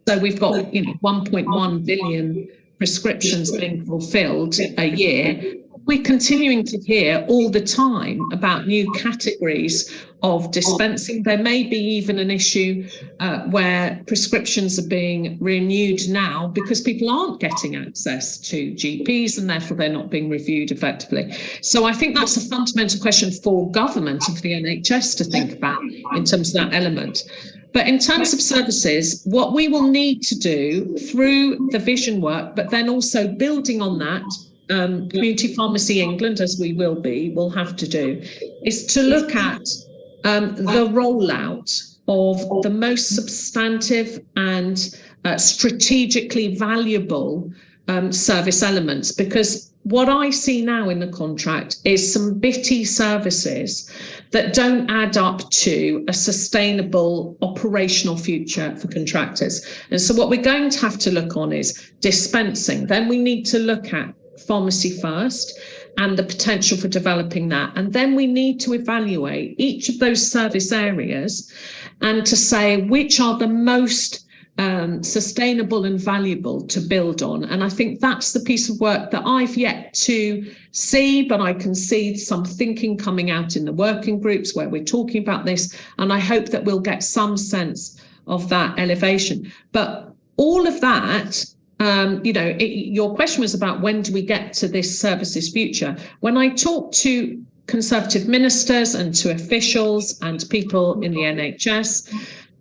So we've got 1.1 billion prescriptions being fulfilled a year. we're continuing to hear all the time about new categories of dispensing. There may be even an issue where prescriptions are being renewed now because people aren't getting access to GPs and therefore they're not being reviewed effectively. So I think that's a fundamental question for government and for the NHS to think about in terms of that element. But in terms of services, what we will need to do through the vision work, but then also building on that, Community Pharmacy England, as we will have to do, is to look at the rollout of the most substantive and strategically valuable service elements, because what I see now in the contract is some bitty services that don't add up to a sustainable operational future for contractors. And so what we're going to have to look on is dispensing. Then we need to look at pharmacy first and the potential for developing that. And then we need to evaluate each of those service areas and to say which are the most sustainable and valuable to build on. And I think that's the piece of work that I've yet to see, but I can see some thinking coming out in the working groups where we're talking about this. And I hope that we'll get some sense of that elevation. But all of that, your question was about when do we get to this services future? When I talk to Conservative ministers and to officials and people in the NHS,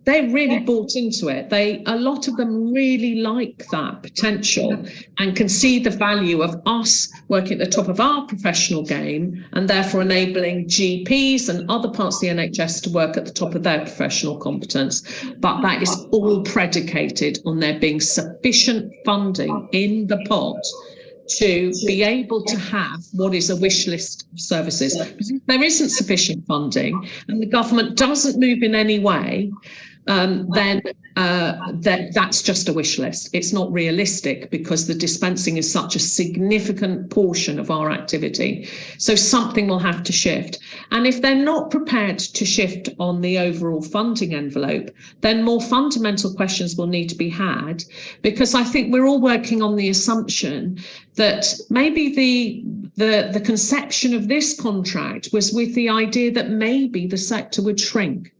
they really bought into it. A lot of them really like that potential and can see the value of us working at the top of our professional game and therefore enabling GPs and other parts of the NHS to work at the top of their professional competence. But that is all predicated on there being sufficient funding in the pot to be able to have what is a wish list of services. If there isn't sufficient funding and the government doesn't move in any way, then that's just a wish list. It's not realistic because the dispensing is such a significant portion of our activity. So something will have to shift. And if they're not prepared to shift on the overall funding envelope, then more fundamental questions will need to be had, because I think we're all working on the assumption that maybe the conception of this contract was with the idea that maybe the sector would shrink.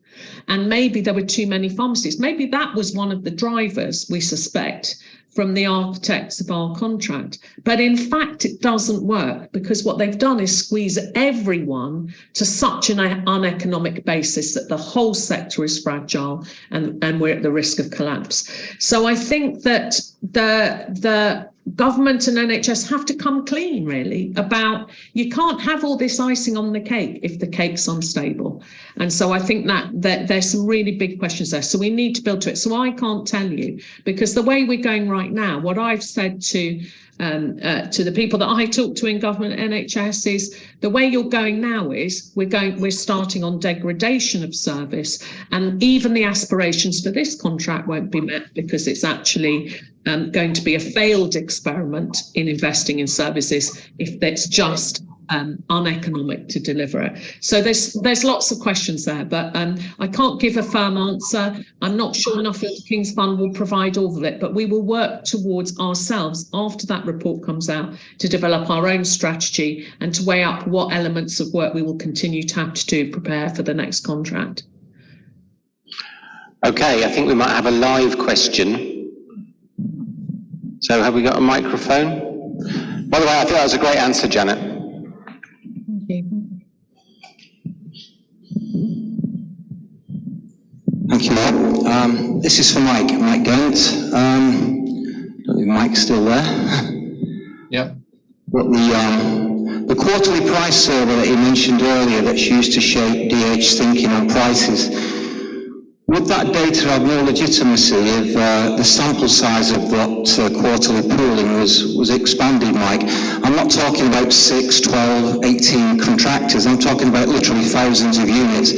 And maybe there were too many pharmacies. Maybe that was one of the drivers, we suspect, from the architects of our contract. But in fact, it doesn't work, because what they've done is squeeze everyone to such an uneconomic basis that the whole sector is fragile and we're at the risk of collapse. So I think that the government and NHS have to come clean, really, about you can't have all this icing on the cake if the cake's unstable. And so I think that there's some really big questions there. So we need to build to it. So I can't tell you, because the way we're going right now, what I've said to the people that I talk to in government and NHS is the way you're going now is we're starting on degradation of service, and even the aspirations for this contract won't be met because it's actually going to be a failed experiment in investing in services if that's just uneconomic to deliver it. So there's lots of questions there, but I can't give a firm answer. I'm not sure enough that the King's Fund will provide all of it, but we will work towards ourselves after that report comes out to develop our own strategy and to weigh up what elements of work we will continue to have to do, prepare for the next contract. Okay, I think we might have a live question. So have we got a microphone? By the way, I think that was a great answer, Janet. Thank you, Mark. This is for Mike Gant. Don't know if Mike's still there. Yep. But the quarterly price survey that you mentioned earlier that's used to shape DH's thinking on prices, would that data have more legitimacy if the sample size of that quarterly pooling was expanded, Mike? I'm not talking about 6, 12, 18 contractors. I'm talking about literally thousands of units.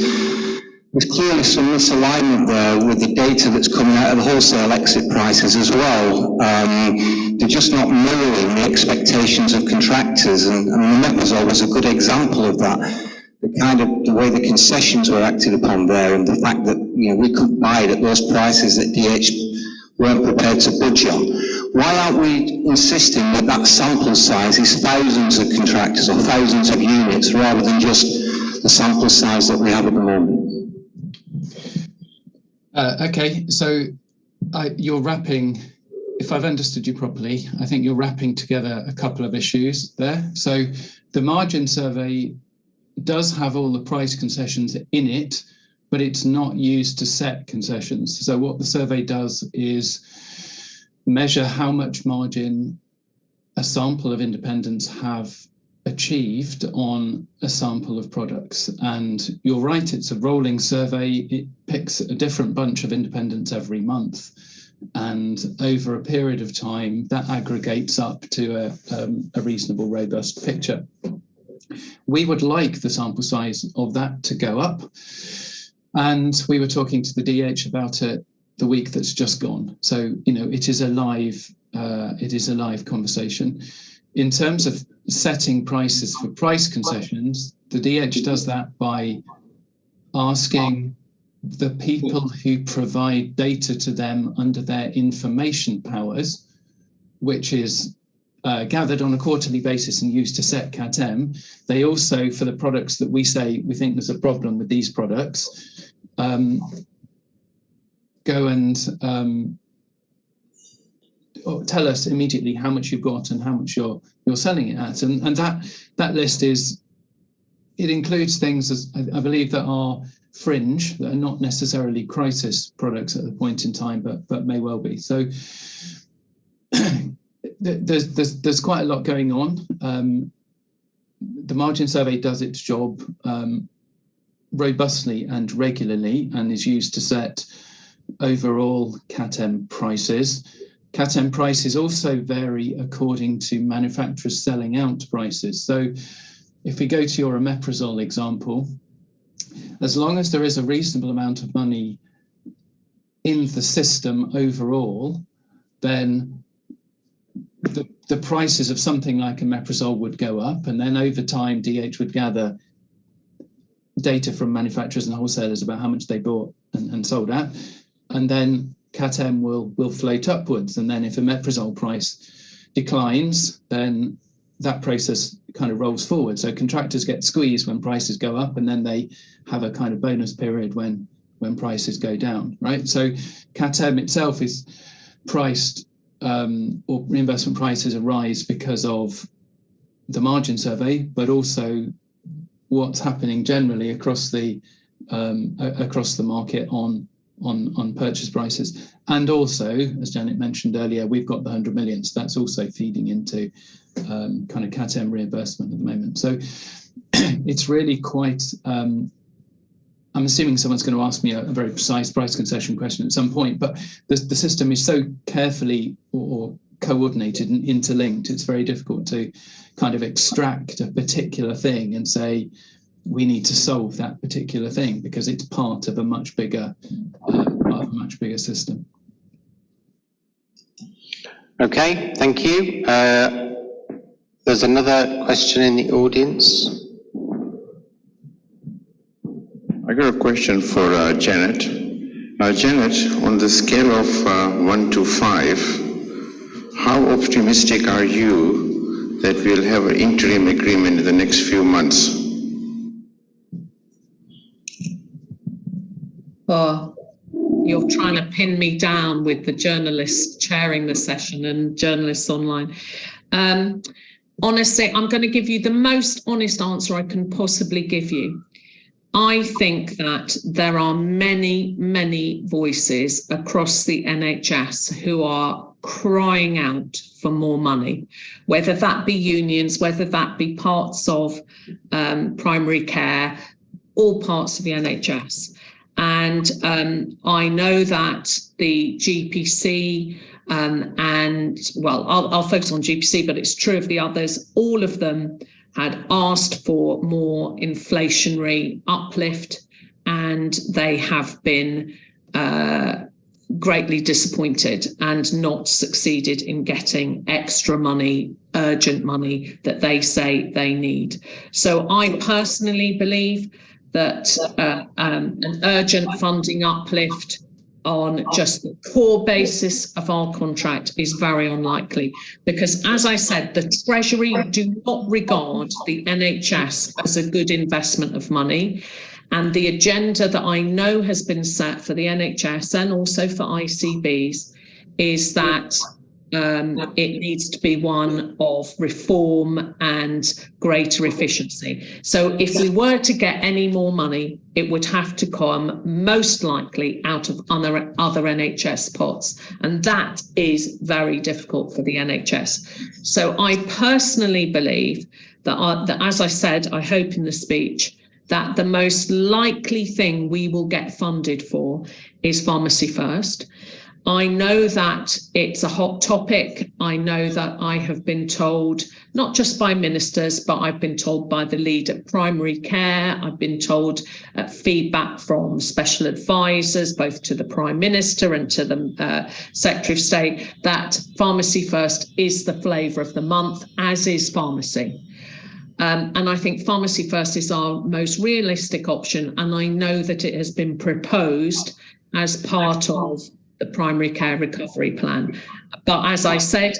There's clearly some misalignment there with the data that's coming out of the wholesale exit prices as well. They're just not mirroring the expectations of contractors, and the Mepazole was a good example of that. The way the concessions were acted upon there, and the fact that we couldn't buy it at those prices that DH weren't prepared to budge on. Why aren't we insisting that that sample size is thousands of contractors or thousands of units rather than just the sample size that we have at the moment? Okay, so you're wrapping, if I've understood you properly, I think you're wrapping together a couple of issues there. So the margin survey does have all the price concessions in it, but it's not used to set concessions. So what the survey does is measure how much margin a sample of independents have achieved on a sample of products. And you're right, it's a rolling survey. It picks a different bunch of independents every month. And over a period of time, that aggregates up to a reasonable, robust picture. We would like the sample size of that to go up. And we were talking to the DH about it the week that's just gone. So, you know, it is a live conversation. In terms of setting prices for price concessions, the DH does that by asking the people who provide data to them under their information powers, which is gathered on a quarterly basis and used to set CAT-M. They also, for the products that we say we think there's a problem with these products, go and tell us immediately how much you've got and how much you're selling it at. And that list it includes things, as I believe, that are fringe, that are not necessarily crisis products at the point in time, but may well be. So there's quite a lot going on. The margin survey does its job robustly and regularly and is used to set overall CAT-M prices. CAT-M prices also vary according to manufacturers' selling out prices. So if we go to your omeprazole example, as long as there is a reasonable amount of money in the system overall, then the prices of something like omeprazole would go up, and then over time DH would gather data from manufacturers and wholesalers about how much they bought and sold at, and then CAT-M will float upwards. And then if omeprazole price declines, then that process kind of rolls forward. So contractors get squeezed when prices go up, and then they have a kind of bonus period when prices go down, right? So CAT-M itself is priced, or reimbursement prices arise because of the margin survey, but also what's happening generally across the market on purchase prices. And also, as Janet mentioned earlier, we've got the 100 million, so that's also feeding into kind of CAT-M reimbursement at the moment. So it's really quite, I'm assuming someone's going to ask me a very precise price concession question at some point, but the system is so carefully or coordinated and interlinked, it's very difficult to kind of extract a particular thing and say, we need to solve that particular thing, because it's part of a much bigger system. Okay, thank you. There's another question in the audience. I got a question for Janet. Janet, on the scale of 1 to 5, how optimistic are you that we'll have an interim agreement in the next few months? Oh, you're trying to pin me down with the journalists chairing the session and journalists online. Honestly, I'm going to give you the most honest answer I can possibly give you. I think that there are many, many voices across the NHS who are crying out for more money, whether that be unions, whether that be parts of primary care, all parts of the NHS. And I know that the GPC and, well, I'll focus on GPC, but it's true of the others, all of them had asked for more inflationary uplift, and they have been greatly disappointed and not succeeded in getting extra money, urgent money that they say they need. So I personally believe that an urgent funding uplift on just the core basis of our contract is very unlikely, because, as I said, the Treasury do not regard the NHS as a good investment of money. And the agenda that I know has been set for the NHS and also for ICBs is that it needs to be one of reform and greater efficiency. So if we were to get any more money, it would have to come most likely out of other NHS pots. And that is very difficult for the NHS. So I personally believe that as I said, I hope in the speech, that the most likely thing we will get funded for is Pharmacy First. I know that it's a hot topic. I know that I have been told, not just by ministers, but I've been told by the lead at primary care. I've been told feedback from special advisors, both to the Prime Minister and to the Secretary of State, that Pharmacy First is the flavour of the month, as is pharmacy. And I think Pharmacy First is our most realistic option. And I know that it has been proposed as part of the primary care recovery plan. But as I said,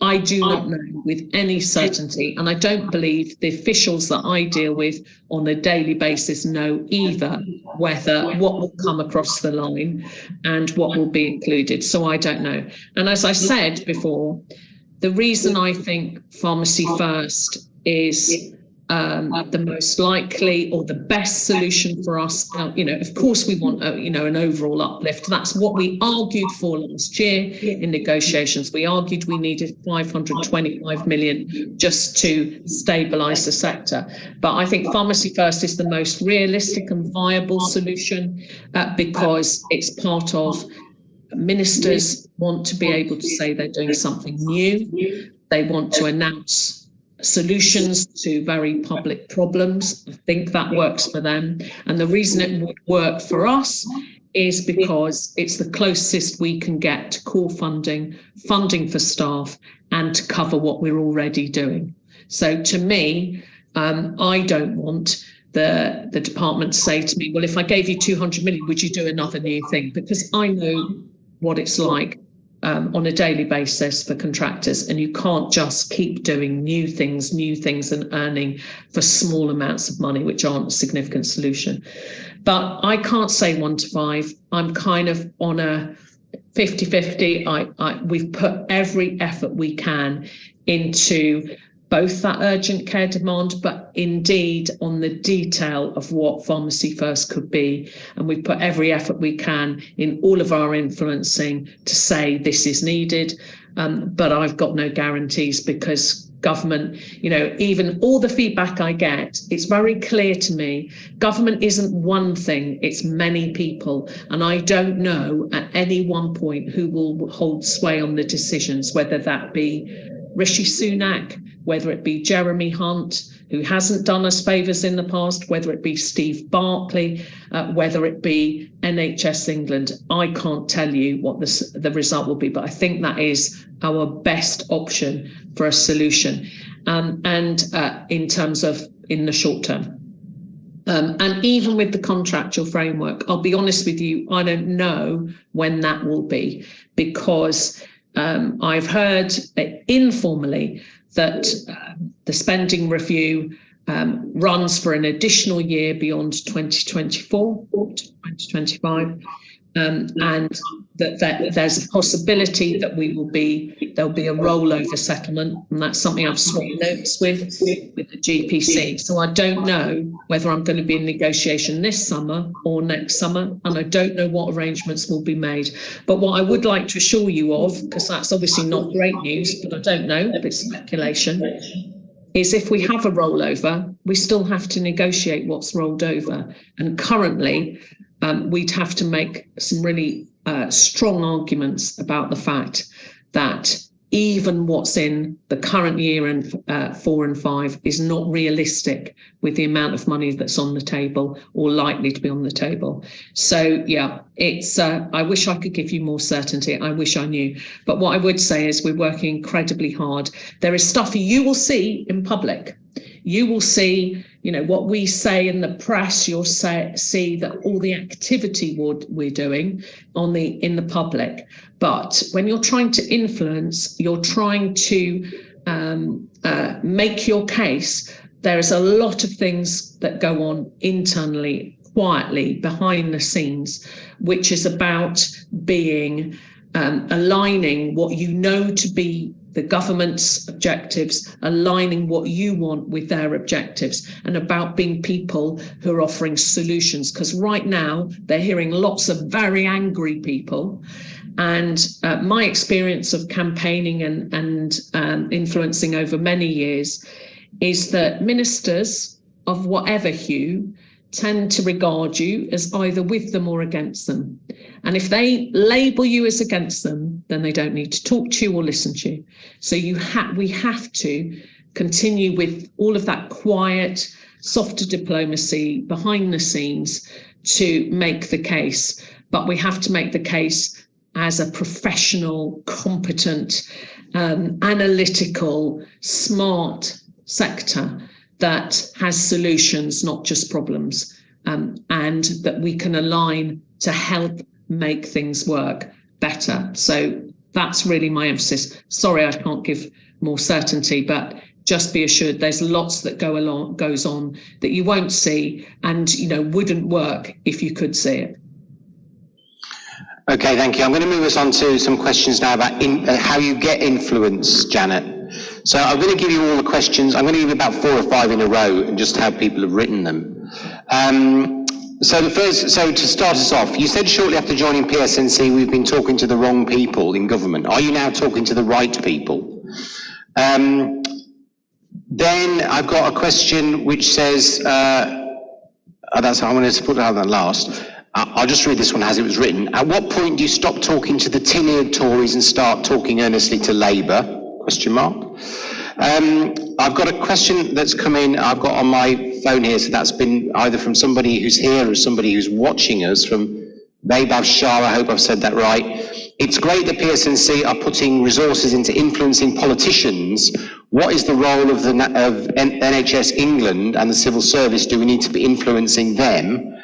I do not know with any certainty, and I don't believe the officials that I deal with on a daily basis know either whether what will come across the line and what will be included. So I don't know. And as I said before, the reason I think Pharmacy First is the most likely or the best solution for us. Of course, we want an overall uplift. That's what we argued for last year in negotiations. We argued we needed 525 million just to stabilise the sector. But I think Pharmacy First is the most realistic and viable solution because it's part of ministers want to be able to say they're doing something new. They want to announce solutions to very public problems. I think that works for them. And the reason it would work for us is because it's the closest we can get to core funding for staff, and to cover what we're already doing. So to me, I don't want the department to say to me, well, if I gave you 200 million, would you do another new thing? Because I know what it's like on a daily basis for contractors, and you can't just keep doing new things and earning for small amounts of money, which aren't a significant solution. But I can't say 1 to 5. I'm kind of on a 50-50. We've put every effort we can into both that urgent care demand, but indeed on the detail of what Pharmacy First could be. And we've put every effort we can in all of our influencing to say this is needed. But I've got no guarantees, because government, even all the feedback I get, it's very clear to me, government isn't one thing, it's many people. And I don't know at any one point who will hold sway on the decisions, whether that be Rishi Sunak, whether it be Jeremy Hunt, who hasn't done us favours in the past, whether it be Steve Barclay, whether it be NHS England. I can't tell you what the result will be, but I think that is our best option for a solution, and in terms of in the short term. And even with the contractual framework, I'll be honest with you, I don't know when that will be, because I've heard informally that the spending review runs for an additional year beyond 2024 to 2025, and that there's a possibility that there'll be a rollover settlement, and that's something I've swapped notes with the GPC. So I don't know whether I'm going to be in negotiation this summer or next summer, and I don't know what arrangements will be made. But what I would like to assure you of, because that's obviously not great news, but I don't know, it's speculation, is if we have a rollover, we still have to negotiate what's rolled over. And currently, we'd have to make some really strong arguments about the fact that even what's in the current year and 4 and 5 is not realistic with the amount of money that's on the table or likely to be on the table. So yeah, it's I wish I could give you more certainty. I wish I knew. But what I would say is we're working incredibly hard. There is stuff you will see in public. You will see, what we say in the press. You'll see that all the activity we're doing in the public. But when you're trying to influence, you're trying to make your case. There is a lot of things that go on internally, quietly, behind the scenes, which is about being aligning what you know to be the government's objectives, aligning what you want with their objectives, and about being people who are offering solutions. Because right now they're hearing lots of very angry people. And my experience of campaigning and influencing over many years is that ministers of whatever hue tend to regard you as either with them or against them. And if they label you as against them, then they don't need to talk to you or listen to you. So we have to continue with all of that quiet, softer diplomacy behind the scenes to make the case. But we have to make the case as a professional, competent, analytical, smart sector that has solutions, not just problems, and that we can align to help make things work better. So that's really my emphasis. Sorry, I can't give more certainty, but just be assured there's lots that goes on that you won't see and wouldn't work if you could see it. Okay, thank you. I'm going to move us on to some questions now about how you get influence, Janet. So I'm going to give you all the questions. I'm going to give you about 4 or 5 in a row and just how people have written them. So to start us off, you said shortly after joining PSNC, we've been talking to the wrong people in government. Are you now talking to the right people? Then I've got a question which says, that's how I'm going to put that last. I'll just read this one as it was written. At what point do you stop talking to the tin-eared Tories and start talking earnestly to Labour? ? I've got a question that's come in, I've got on my phone here, so that's been either from somebody who's here or somebody who's watching us, from Babav Shah, I hope I've said that right. It's great that PSNC are putting resources into influencing politicians. What is the role of NHS England and the civil service? Do we need to be influencing them?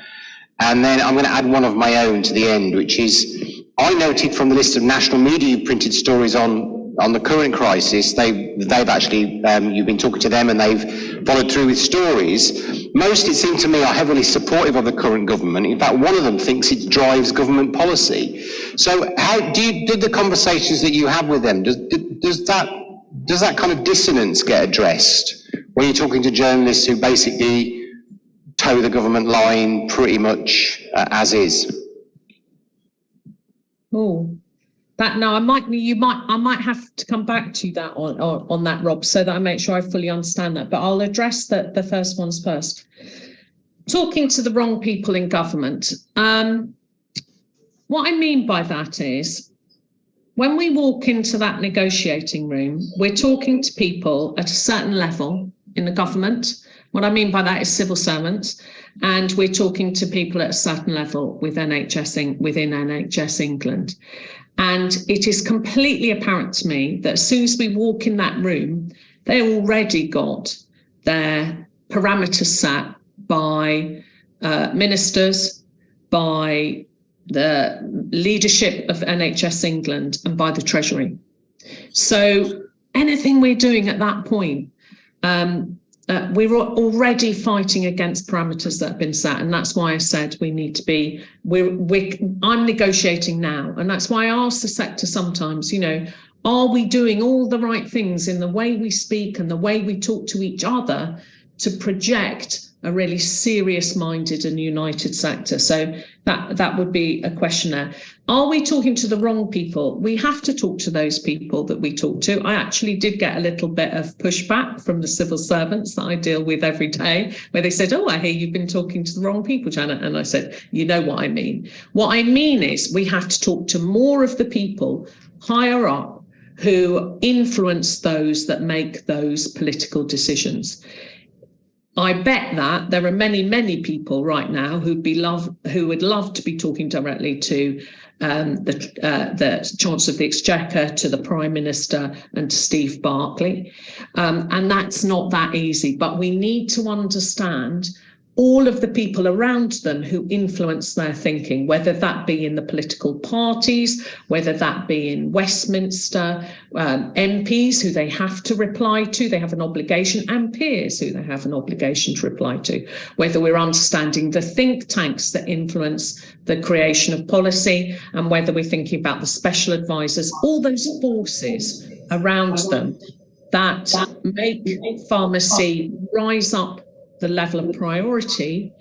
And then I'm going to add one of my own to the end, which is, I noted from the list of national media you've printed stories on the current crisis, they've actually, you've been talking to them and they've followed through with stories. Most, it seemed to me, are heavily supportive of the current government. In fact, one of them thinks it drives government policy. So how did the conversations that you have with them, does that kind of dissonance get addressed when you're talking to journalists who basically toe the government line pretty much as is? Oh, that no, I might have to come back to that on that, Rob, so that I make sure I fully understand that. But I'll address the first ones first. Talking to the wrong people in government. What I mean by that is, when we walk into that negotiating room, we're talking to people at a certain level in the government. What I mean by that is civil servants, and we're talking to people at a certain level within NHS England. And it is completely apparent to me that as soon as we walk in that room, they already got their parameters set by ministers, by the leadership of NHS England, and by the Treasury. So anything we're doing at that point, we're already fighting against parameters that have been set, and that's why I said we need to be. I'm negotiating now, and that's why I ask the sector sometimes. Are we doing all the right things in the way we speak and the way we talk to each other to project a really serious-minded and united sector? So that would be a question there. Are we talking to the wrong people? We have to talk to those people that we talk to. I actually did get a little bit of pushback from the civil servants that I deal with every day, where they said, oh, I hear you've been talking to the wrong people, Janet. And I said, you know what I mean. What I mean is we have to talk to more of the people higher up who influence those that make those political decisions. I bet that there are many, many people right now who would love to be talking directly to the Chancellor of the Exchequer to the Prime Minister and to Steve Barclay. And that's not that easy, but we need to understand all of the people around them who influence their thinking, whether that be in the political parties, whether that be in Westminster, MPs who they have to reply to, they have an obligation, and peers who they have an obligation to reply to, whether we're understanding the think tanks that influence the creation of policy, and whether we're thinking about the special advisors, all those forces around them that make pharmacy rise up the level of priority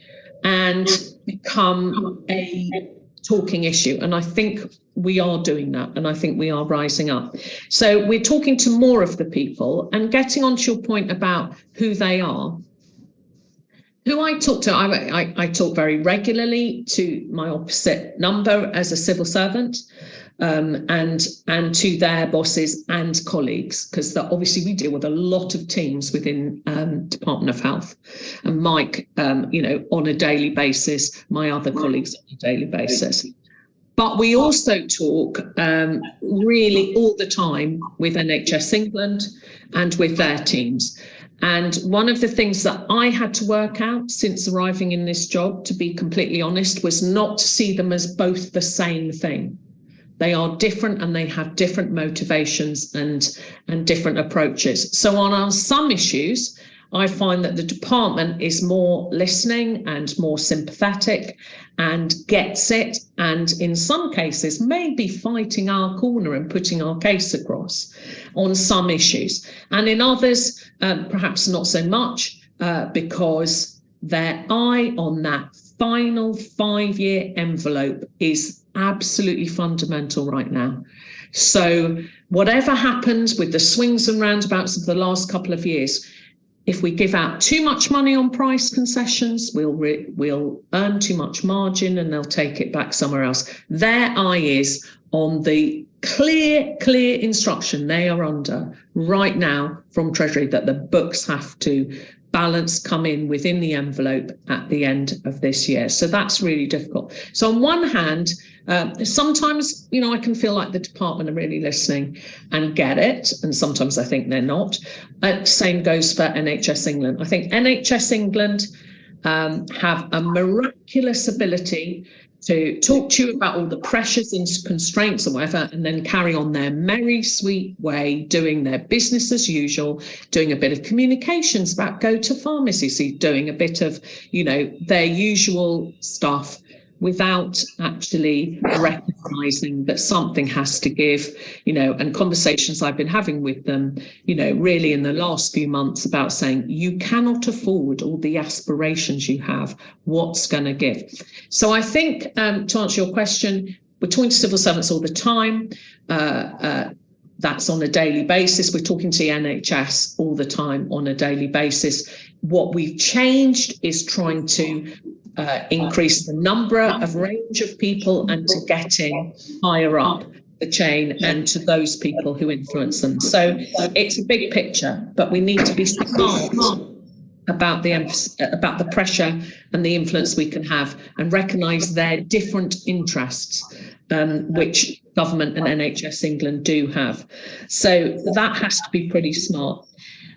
and become a talking issue. And I think we are doing that, and I think we are rising up. So we're talking to more of the people, and getting onto your point about who they are. Who I talk to, I talk very regularly to my opposite number as a civil servant, and to their bosses and colleagues, because obviously we deal with a lot of teams within Department of Health, and Mike, on a daily basis, my other colleagues on a daily basis. But we also talk really all the time with NHS England and with their teams. And one of the things that I had to work out since arriving in this job, to be completely honest, was not to see them as both the same thing. They are different, and they have different motivations and different approaches. So on some issues, I find that the department is more listening and more sympathetic and gets it, and in some cases may be fighting our corner and putting our case across on some issues. And in others, perhaps not so much, because their eye on that final 5-year envelope is absolutely fundamental right now. So whatever happens with the swings and roundabouts of the last couple of years, if we give out too much money on price concessions, we'll earn too much margin, and they'll take it back somewhere else. Their eye is on the clear instruction they are under right now from Treasury that the books have to balance come in within the envelope at the end of this year. So that's really difficult. So on one hand, sometimes, I can feel like the department are really listening and get it, and sometimes I think they're not. Same goes for NHS England. I think NHS England have a miraculous ability to talk to you about all the pressures and constraints and whatever, and then carry on their merry, sweet way, doing their business as usual, doing a bit of communications about go to pharmacy, doing a bit of, their usual stuff, without actually recognizing that something has to give, and conversations I've been having with them, really in the last few months about saying, you cannot afford all the aspirations you have, what's going to give? So I think, to answer your question, we're talking to civil servants all the time. That's on a daily basis. We're talking to the NHS all the time on a daily basis. What we've changed is trying to increase the number of range of people and to getting higher up the chain and to those people who influence them. So it's a big picture, but we need to be smart about the pressure and the influence we can have, and recognise their different interests, which government and NHS England do have. So that has to be pretty smart.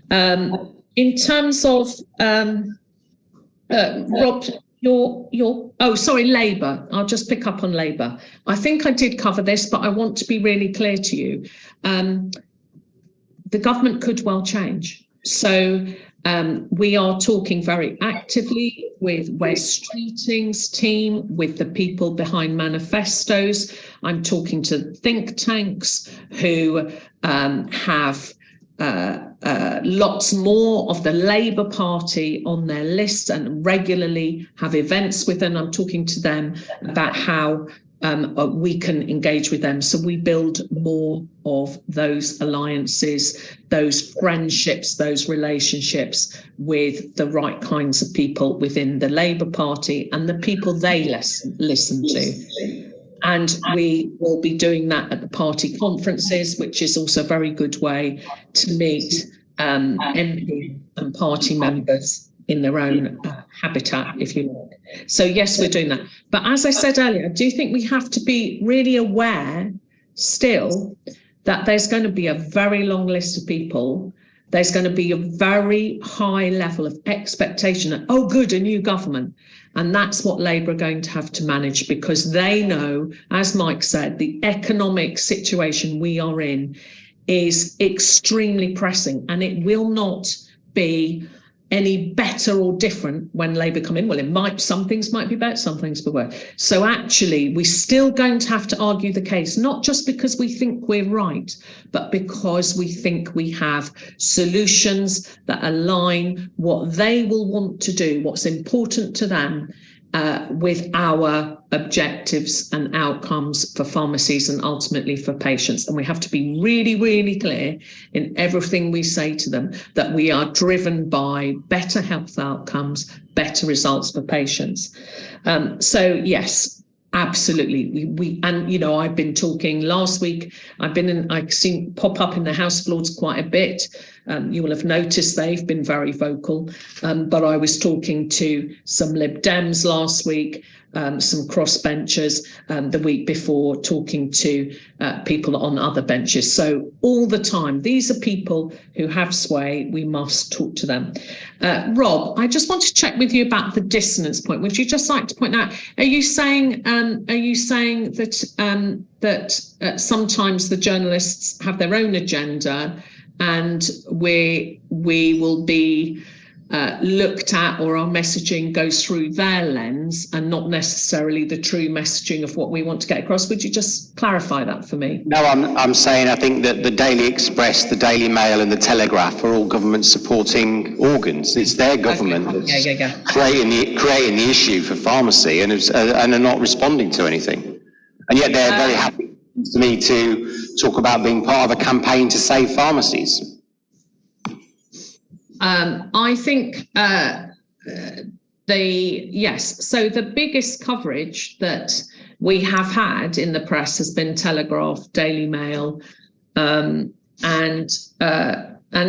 In terms of Rob, Labour. I'll just pick up on Labour. I think I did cover this, but I want to be really clear to you. The government could well change. So we are talking very actively with Wes Streeting's team, with the people behind manifestos. I'm talking to think tanks who have lots more of the Labour Party on their list and regularly have events with them. I'm talking to them about how we can engage with them. So we build more of those alliances, those friendships, those relationships with the right kinds of people within the Labour Party and the people they listen to. And we will be doing that at the party conferences, which is also a very good way to meet MP and party members in their own habitat, if you like. So yes, we're doing that. But as I said earlier, I do think we have to be really aware still that there's going to be a very long list of people. There's going to be a very high level of expectation that, oh, good, a new government. And that's what Labour are going to have to manage, because they know, as Mike said, the economic situation we are in is extremely pressing, and it will not be any better or different when Labour come in. Well, some things might be better, some things be worse. So actually, we're still going to have to argue the case, not just because we think we're right, but because we think we have solutions that align what they will want to do, what's important to them, with our objectives and outcomes for pharmacies and ultimately for patients. And we have to be really, really clear in everything we say to them that we are driven by better health outcomes, better results for patients. So yes, absolutely. And you know, I've been talking last week, I've seen pop up in the House of Lords quite a bit. You will have noticed they've been very vocal, but I was talking to some Lib Dems last week, some crossbenchers the week before, talking to people on other benches. So all the time, these are people who have sway. We must talk to them. Rob, I just want to check with you about the dissonance point. Would you just like to point out? Are you saying that sometimes the journalists have their own agenda, and we will be looked at, or our messaging goes through their lens and not necessarily the true messaging of what we want to get across? Would you just clarify that for me? No, I'm saying I think that the Daily Express, the Daily Mail and the Telegraph are all government supporting organs. It's their government that's creating the issue for pharmacy and are not responding to anything. And yet they're very happy to me to talk about being part of a campaign to save pharmacies. I think so the biggest coverage that we have had in the press has been Telegraph, Daily Mail, and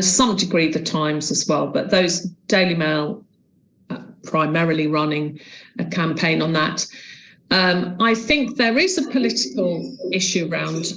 some degree the Times as well, but those Daily Mail primarily running a campaign on that. I think there is a political issue around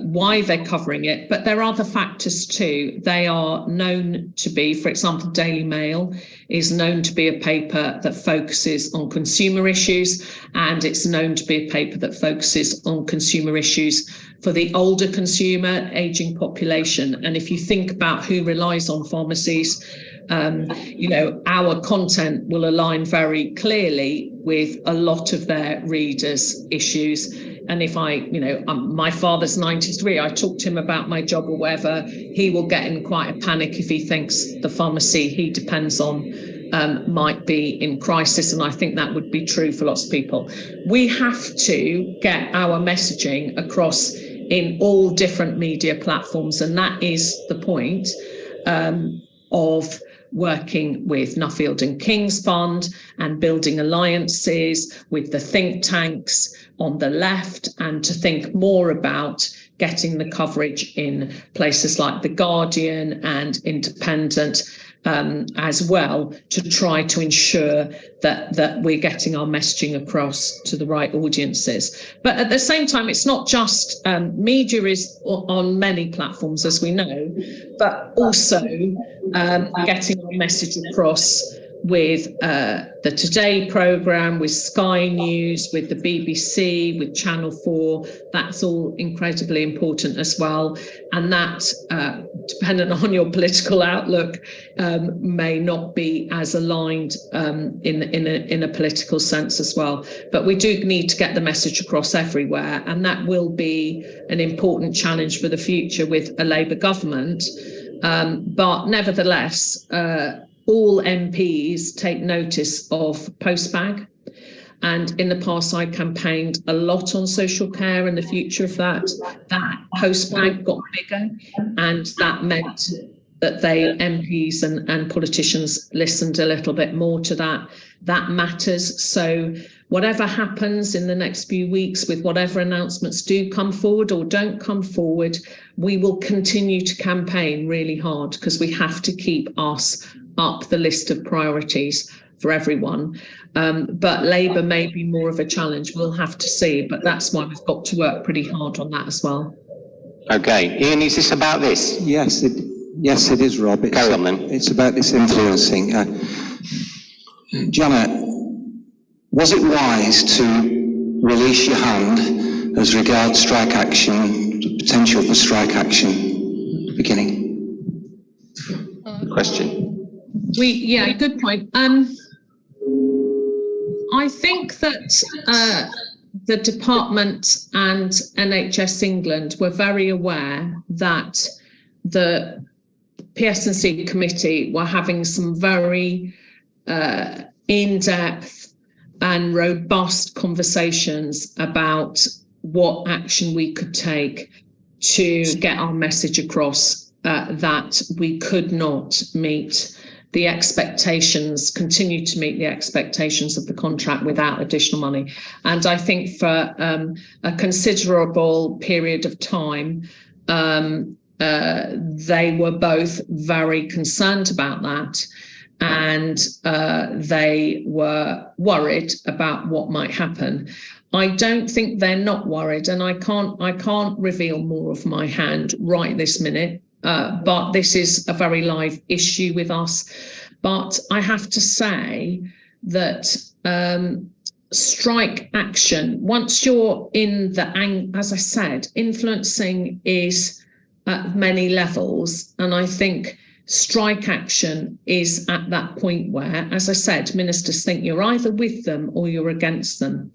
why they're covering it, but there are other factors too. They are known to be, for example, Daily Mail is known to be a paper that focuses on consumer issues, and it's known to be a paper that focuses on consumer issues for the older consumer, aging population. And if you think about who relies on pharmacies, our content will align very clearly with a lot of their readers' issues. And if my father's 93, I talk to him about my job or whatever, he will get in quite a panic if he thinks the pharmacy he depends on might be in crisis. And I think that would be true for lots of people. We have to get our messaging across in all different media platforms. And that is the point of working with Nuffield and King's Fund and building alliances with the think tanks on the left, and to think more about getting the coverage in places like The Guardian and Independent as well, to try to ensure that we're getting our messaging across to the right audiences. But at the same time, it's not just media is on many platforms, as we know, but also getting our message across with the Today programme, with Sky News, with the BBC, with Channel 4. That's all incredibly important as well. And that, dependent on your political outlook, may not be as aligned in a political sense as well. But we do need to get the message across everywhere. And that will be an important challenge for the future with a Labour government. But nevertheless, all MPs take notice of postbag, and in the past I campaigned a lot on social care and the future of that. That postbag got bigger, and that meant that MPs and politicians listened a little bit more to that. That matters. So whatever happens in the next few weeks, with whatever announcements do come forward or don't come forward, we will continue to campaign really hard, because we have to keep us up the list of priorities for everyone. But Labour may be more of a challenge. We'll have to see, but that's why we've got to work pretty hard on that as well. Okay, Ian, is this about this? Yes, it is, Rob. Carry on then. It's about this influencing. Janet, was it wise to release your hand as regards strike action, potential for strike action at the beginning? Question. Yeah, good point. I think that the department and NHS England were very aware that the PSNC committee were having some very in-depth and robust conversations about what action we could take to get our message across, that we could not meet the expectations, continue to meet the expectations of the contract without additional money. And I think for a considerable period of time, they were both very concerned about that, and they were worried about what might happen. I don't think they're not worried, and I can't reveal more of my hand right this minute. But this is a very live issue with us. But I have to say that strike action, once you're in the, as I said, influencing is at many levels. And I think strike action is at that point where, as I said, ministers think you're either with them or you're against them.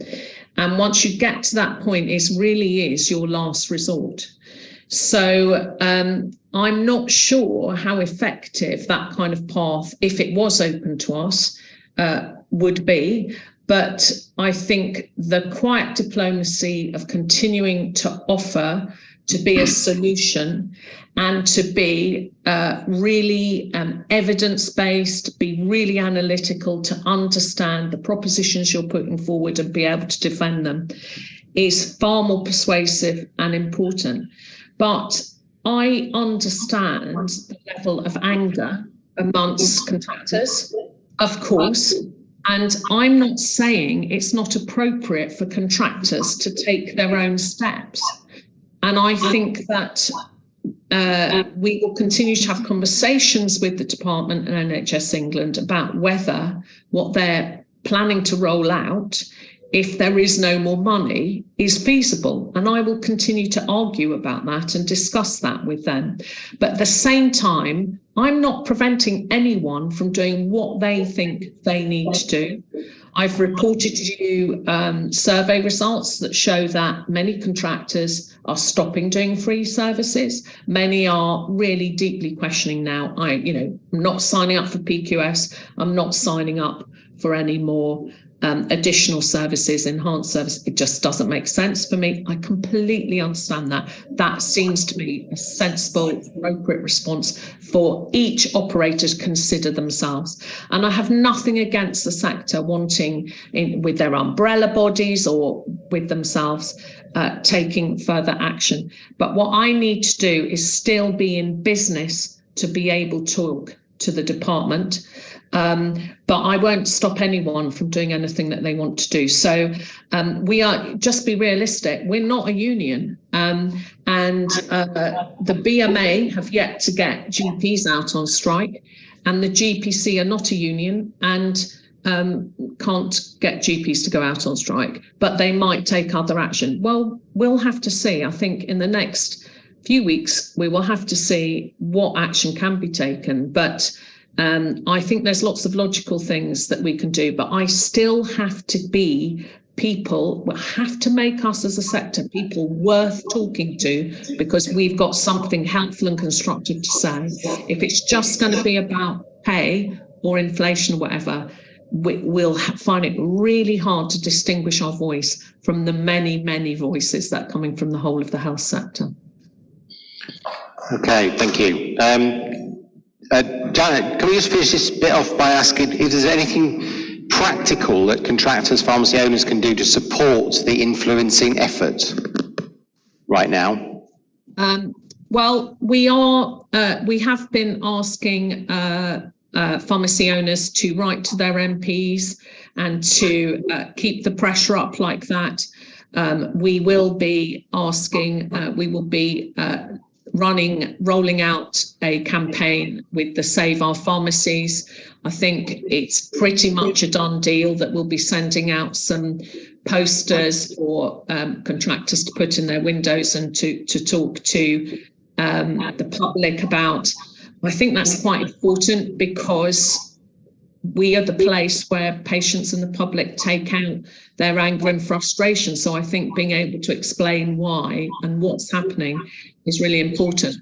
And once you get to that point, it really is your last resort. So I'm not sure how effective that kind of path, if it was open to us, would be. But I think the quiet diplomacy of continuing to offer to be a solution and to be really evidence-based, be really analytical, to understand the propositions you're putting forward and be able to defend them is far more persuasive and important. But I understand the level of anger amongst contractors, of course, and I'm not saying it's not appropriate for contractors to take their own steps. And I think that we will continue to have conversations with the department and NHS England about whether what they're planning to roll out, if there is no more money, is feasible. And I will continue to argue about that and discuss that with them. But at the same time, I'm not preventing anyone from doing what they think they need to do. I've reported to you survey results that show that many contractors are stopping doing free services. Many are really deeply questioning now. I'm not signing up for PQS. I'm not signing up for any more additional services, enhanced service. It just doesn't make sense for me. I completely understand that. That seems to be a sensible, appropriate response for each operator to consider themselves. And I have nothing against the sector wanting, with their umbrella bodies or with themselves, taking further action. But what I need to do is still be in business to be able to talk to the department. But I won't stop anyone from doing anything that they want to do. So we are, just be realistic, we're not a union. And the BMA have yet to get GPs out on strike, and the GPC are not a union and can't get GPs to go out on strike, but they might take other action. Well, we'll have to see. I think in the next few weeks, we will have to see what action can be taken. But I think there's lots of logical things that we can do, but I still have to be people, have to make us as a sector people worth talking to, because we've got something helpful and constructive to say. If it's just going to be about pay or inflation or whatever, we'll find it really hard to distinguish our voice from the many, many voices that are coming from the whole of the health sector. Okay, thank you. Janet, can we just finish this bit off by asking if there's anything practical that contractors, pharmacy owners can do to support the influencing effort right now? Well, we have been asking pharmacy owners to write to their MPs and to keep the pressure up like that. We will be asking, we will be rolling out a campaign with the Save Our Pharmacies. I think it's pretty much a done deal that we'll be sending out some posters for contractors to put in their windows and to talk to the public about. I think that's quite important because we are the place where patients and the public take out their anger and frustration. So I think being able to explain why and what's happening is really important.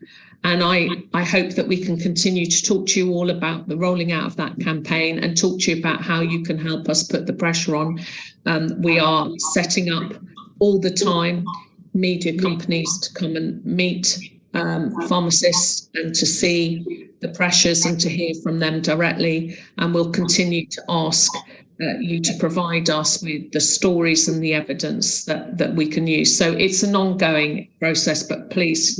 And I hope that we can continue to talk to you all about the rolling out of that campaign and talk to you about how you can help us put the pressure on. We are setting up all the time media companies to come and meet pharmacists and to see the pressures and to hear from them directly. And we'll continue to ask you to provide us with the stories and the evidence that we can use. So it's an ongoing process, but please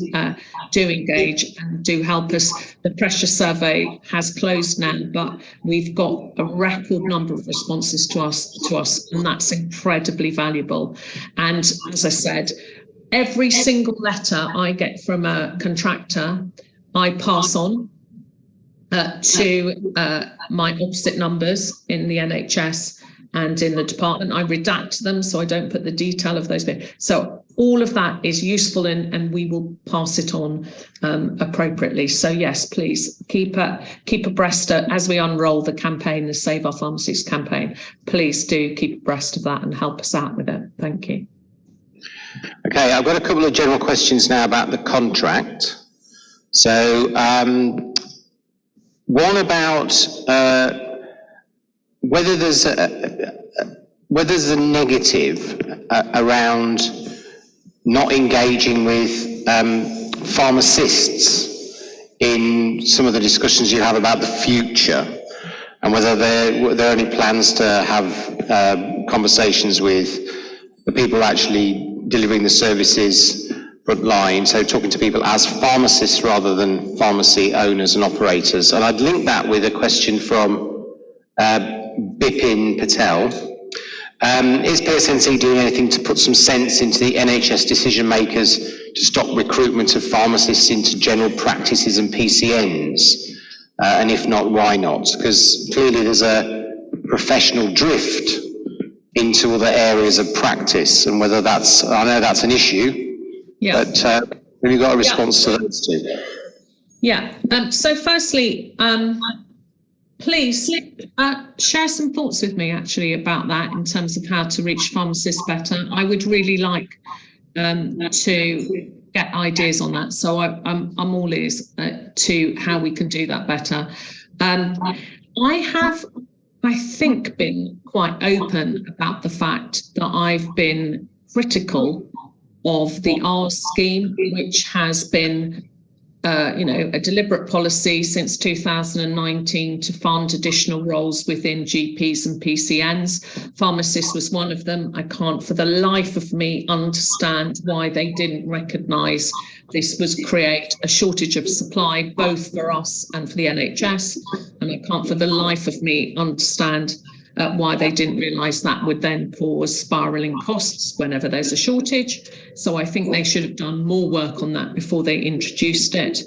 do engage and do help us. The pressure survey has closed now, but we've got a record number of responses to us, and that's incredibly valuable. And as I said, every single letter I get from a contractor, I pass on to my opposite numbers in the NHS and in the department. I redact them so I don't put the detail of those bits. So all of that is useful and we will pass it on appropriately. So yes, please keep abreast as we unroll the campaign, the Save Our Pharmacies campaign. Please do keep abreast of that and help us out with it. Thank you. Okay, I've got a couple of general questions now about the contract. So one about whether there's a negative around not engaging with pharmacists in some of the discussions you have about the future, and whether there are any plans to have conversations with the people actually delivering the services front line, so talking to people as pharmacists rather than pharmacy owners and operators. And I'd link that with a question from Bipin Patel. Is PSNC doing anything to put some sense into the NHS decision makers to stop recruitment of pharmacists into general practices and PCNs? And if not, why not? Because clearly there's a professional drift into other areas of practice, and whether that's, I know that's an issue, yeah. But have you got a response to those two? Yeah, so firstly, please share some thoughts with me actually about that in terms of how to reach pharmacists better. I would really like to get ideas on that. So I'm all ears to how we can do that better. I have, I think, been quite open about the fact that I've been critical of the R's scheme, which has been a deliberate policy since 2019 to fund additional roles within GPs and PCNs. Pharmacists was one of them. I can't for the life of me understand why they didn't recognise this was create a shortage of supply, both for us and for the NHS. And I can't for the life of me understand why they didn't realise that would then cause spiralling costs whenever there's a shortage. So I think they should have done more work on that before they introduced it.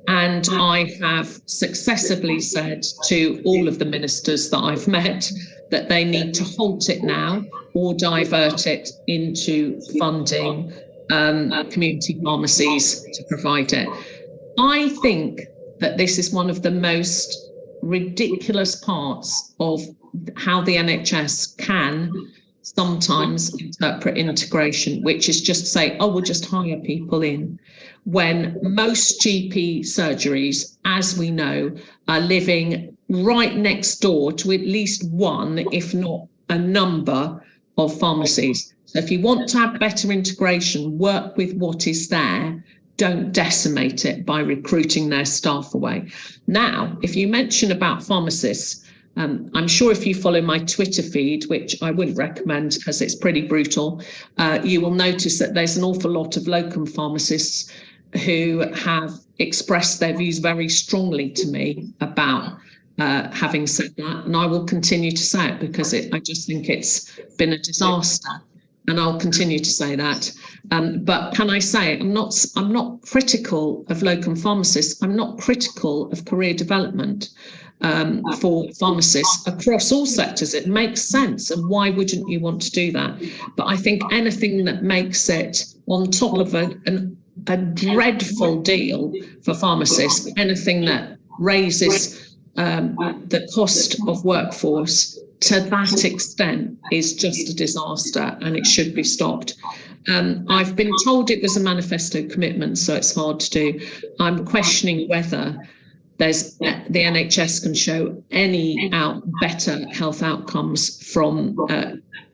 And I have successively said to all of the ministers that I've met that they need to halt it now or divert it into funding community pharmacies to provide it. I think that this is one of the most ridiculous parts of how the NHS can sometimes interpret integration, which is just say, oh, we'll just hire people in, when most GP surgeries, as we know, are living right next door to at least one, if not a number of pharmacies. So if you want to have better integration, work with what is there. Don't decimate it by recruiting their staff away. Now, if you mention about pharmacists, I'm sure if you follow my Twitter feed, which I wouldn't recommend because it's pretty brutal, you will notice that there's an awful lot of locum pharmacists who have expressed their views very strongly to me about having said that, and I will continue to say it because I just think it's been a disaster, and I'll continue to say that. But can I say, I'm not critical of locum pharmacists. I'm not critical of career development for pharmacists across all sectors. It makes sense, and why wouldn't you want to do that? But I think anything that makes it on top of a dreadful deal for pharmacists, anything that raises the cost of workforce to that extent is just a disaster, and it should be stopped. I've been told it was a manifesto commitment, so it's hard to do. I'm questioning whether the NHS can show any better health outcomes from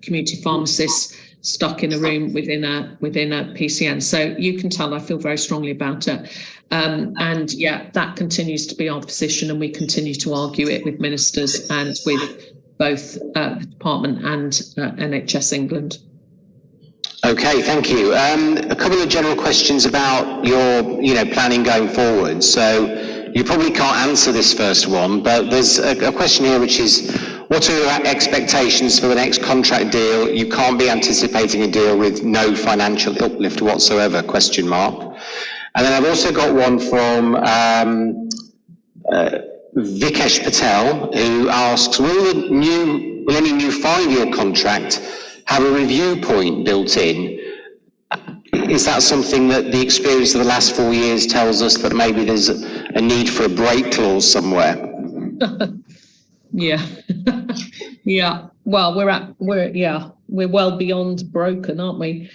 community pharmacists stuck in a room within a PCN. So you can tell I feel very strongly about it. And yeah, that continues to be our position, and we continue to argue it with ministers and with both the department and NHS England. Okay, thank you. A couple of general questions about your, planning going forward. So you probably can't answer this first one, but there's a question here which is, what are your expectations for the next contract deal? You can't be anticipating a deal with no financial uplift whatsoever, question mark. And then I've also got one from Vikesh Patel, who asks, will any new 5-year contract have a review point built in? Is that something that the experience of the last 4 years tells us that maybe there's a need for a break clause somewhere? Yeah. Yeah. Well, we're well beyond broken, aren't we?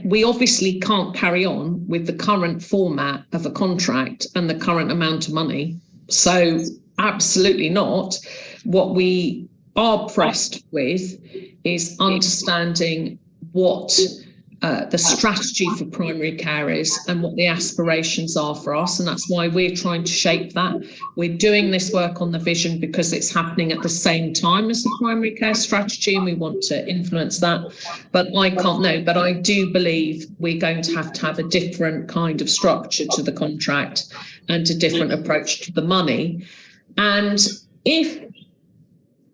We obviously can't carry on with the current format of a contract and the current amount of money. So absolutely not. What we are pressed with is understanding what the strategy for primary care is and what the aspirations are for us, and that's why we're trying to shape that. We're doing this work on the vision because it's happening at the same time as the primary care strategy, and we want to influence that. But I can't know, but I do believe we're going to have a different kind of structure to the contract and a different approach to the money. And if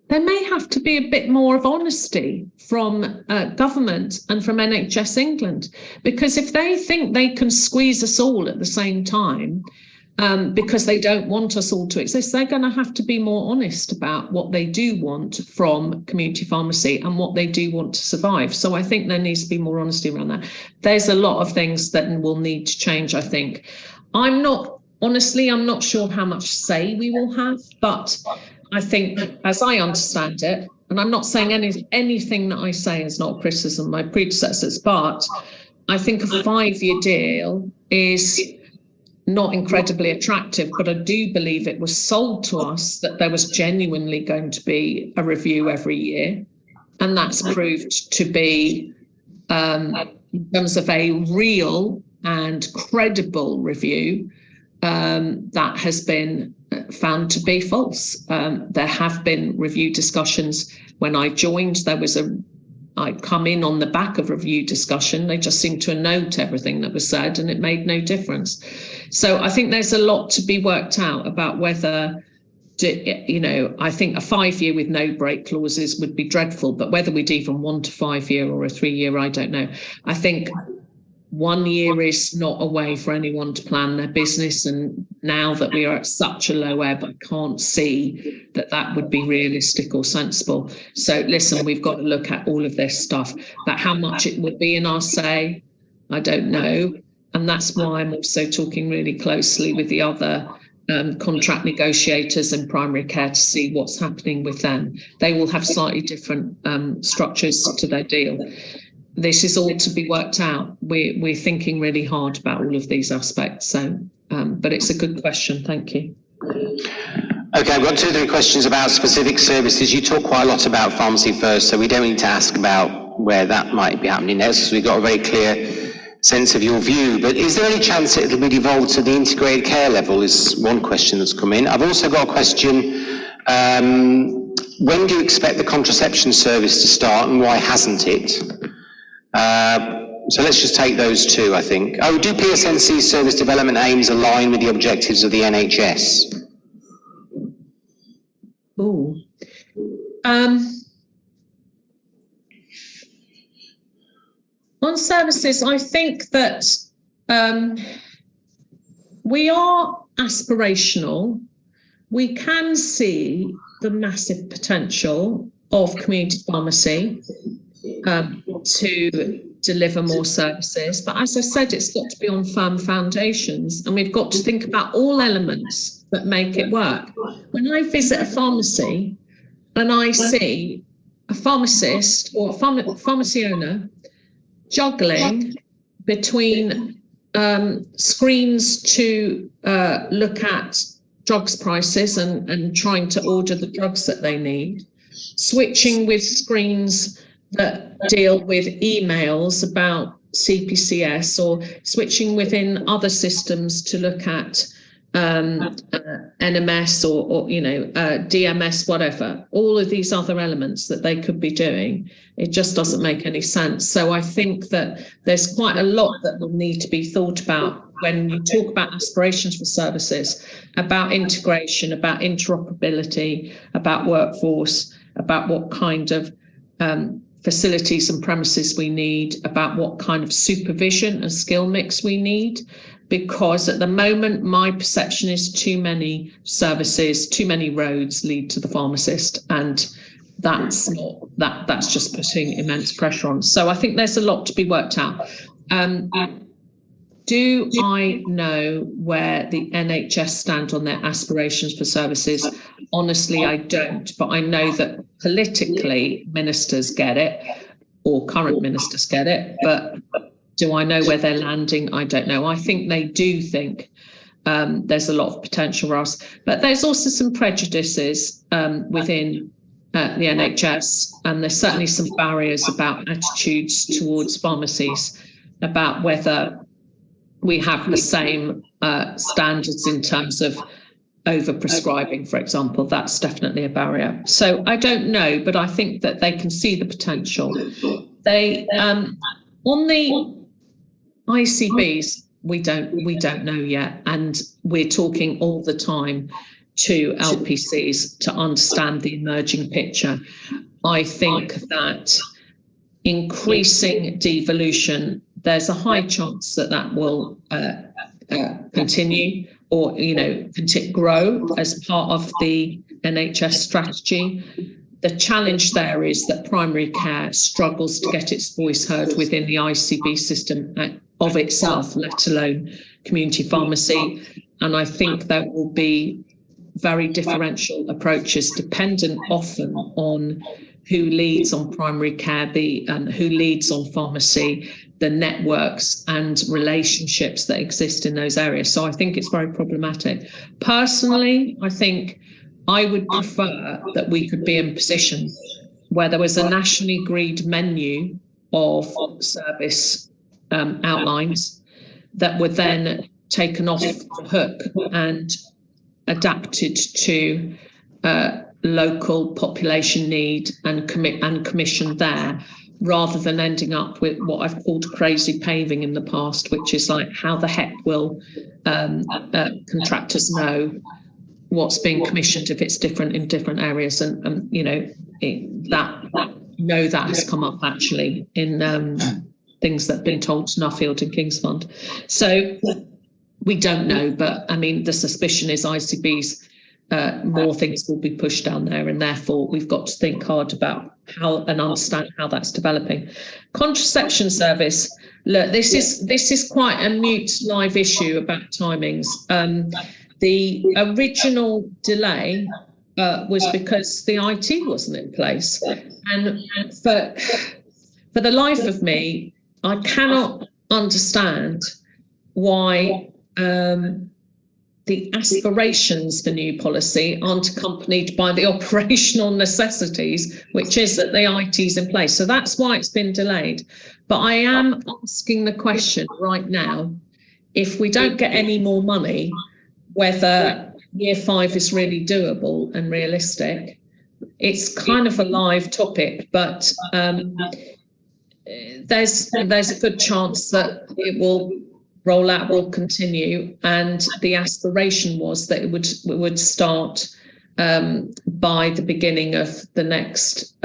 there may have to be a bit more of honesty from government and from NHS England, because if they think they can squeeze us all at the same time because they don't want us all to exist, they're going to have to be more honest about what they do want from community pharmacy and what they do want to survive. So I think there needs to be more honesty around that. There's a lot of things that will need to change, I think. I'm not sure how much say we will have, but I think, as I understand it, and I'm not saying anything that I say is not criticism of my predecessors, but I think a 5-year deal is not incredibly attractive, but I do believe it was sold to us that there was genuinely going to be a review every year. And that's proved to be, in terms of a real and credible review, that has been found to be false. There have been review discussions. When I joined, I'd come in on the back of review discussion. They just seemed to note everything that was said, and it made no difference. So I think there's a lot to be worked out about whether, I think a 5-year with no break clauses would be dreadful, but whether we'd even want a 5-year or a 3-year, I don't know. I think 1 year is not a way for anyone to plan their business, and now that we are at such a low ebb, I can't see that would be realistic or sensible. So listen, we've got to look at all of this stuff, but how much it would be in our say, I don't know, and that's why I'm also talking really closely with the other contract negotiators in primary care to see what's happening with them. They will have slightly different structures to their deal. This is all to be worked out. We're thinking really hard about all of these aspects. So, but it's a good question. Thank you. Okay, I've got 2 or 3 questions about specific services. You talk quite a lot about Pharmacy First, so we don't need to ask about where that might be happening next, because we've got a very clear sense of your view. But is there any chance it'll be devolved to the integrated care level is one question that's come in. I've also got a question. When do you expect the contraception service to start, and why hasn't it? So let's just take those two, I think. Oh, do PSNC service development aims align with the objectives of the NHS? Oh. On services, I think that we are aspirational. We can see the massive potential of community pharmacy to deliver more services. But as I said, it's got to be on firm foundations, and we've got to think about all elements that make it work. When I visit a pharmacy and I see a pharmacist or a pharmacy owner juggling between screens to look at drugs prices and trying to order the drugs that they need, switching with screens that deal with emails about CPCS, or switching within other systems to look at NMS or DMS, whatever, all of these other elements that they could be doing. It just doesn't make any sense. So I think that there's quite a lot that will need to be thought about when you talk about aspirations for services, about integration, about interoperability, about workforce, about what kind of facilities and premises we need, about what kind of supervision and skill mix we need. Because at the moment, my perception is too many services, too many roads lead to the pharmacist, and that's just putting immense pressure on. So I think there's a lot to be worked out. Do I know where the NHS stand on their aspirations for services? Honestly, I don't, but I know that politically ministers get it, or current ministers get it, but do I know where they're landing? I don't know. I think they do think there's a lot of potential for us, but there's also some prejudices within the NHS, and there's certainly some barriers about attitudes towards pharmacies, about whether we have the same standards in terms of over-prescribing, for example. That's definitely a barrier. So I don't know, but I think that they can see the potential. They on the ICBs, we don't know yet, and we're talking all the time to LPCs to understand the emerging picture. I think that increasing devolution, there's a high chance that will continue, or grow as part of the NHS strategy. The challenge there is that primary care struggles to get its voice heard within the ICB system of itself, let alone community pharmacy. And I think there will be very differential approaches, dependent often on who leads on primary care, who leads on pharmacy, the networks and relationships that exist in those areas. So I think it's very problematic. Personally, I think I would prefer that we could be in a position where there was a nationally agreed menu of service outlines that were then taken off the hook and adapted to local population need and commissioned there, rather than ending up with what I've called crazy paving in the past, which is like, how the heck will contractors know what's being commissioned if it's different in different areas? And that has come up actually in things that have been told to Nuffield and Kingsfund. So we don't know, but I mean, the suspicion is ICBs, more things will be pushed down there, and therefore we've got to think hard about how and understand how that's developing. Contraception service, look, this is quite a mute live issue about timings. The original delay was because the IT wasn't in place, and for the life of me, I cannot understand why the aspirations for new policy aren't accompanied by the operational necessities, which is that the IT is in place. So that's why it's been delayed. But I am asking the question right now, if we don't get any more money, whether year 5 is really doable and realistic. It's kind of a live topic, but there's a good chance that it will rollout will continue, and the aspiration was that it would start by the beginning of the next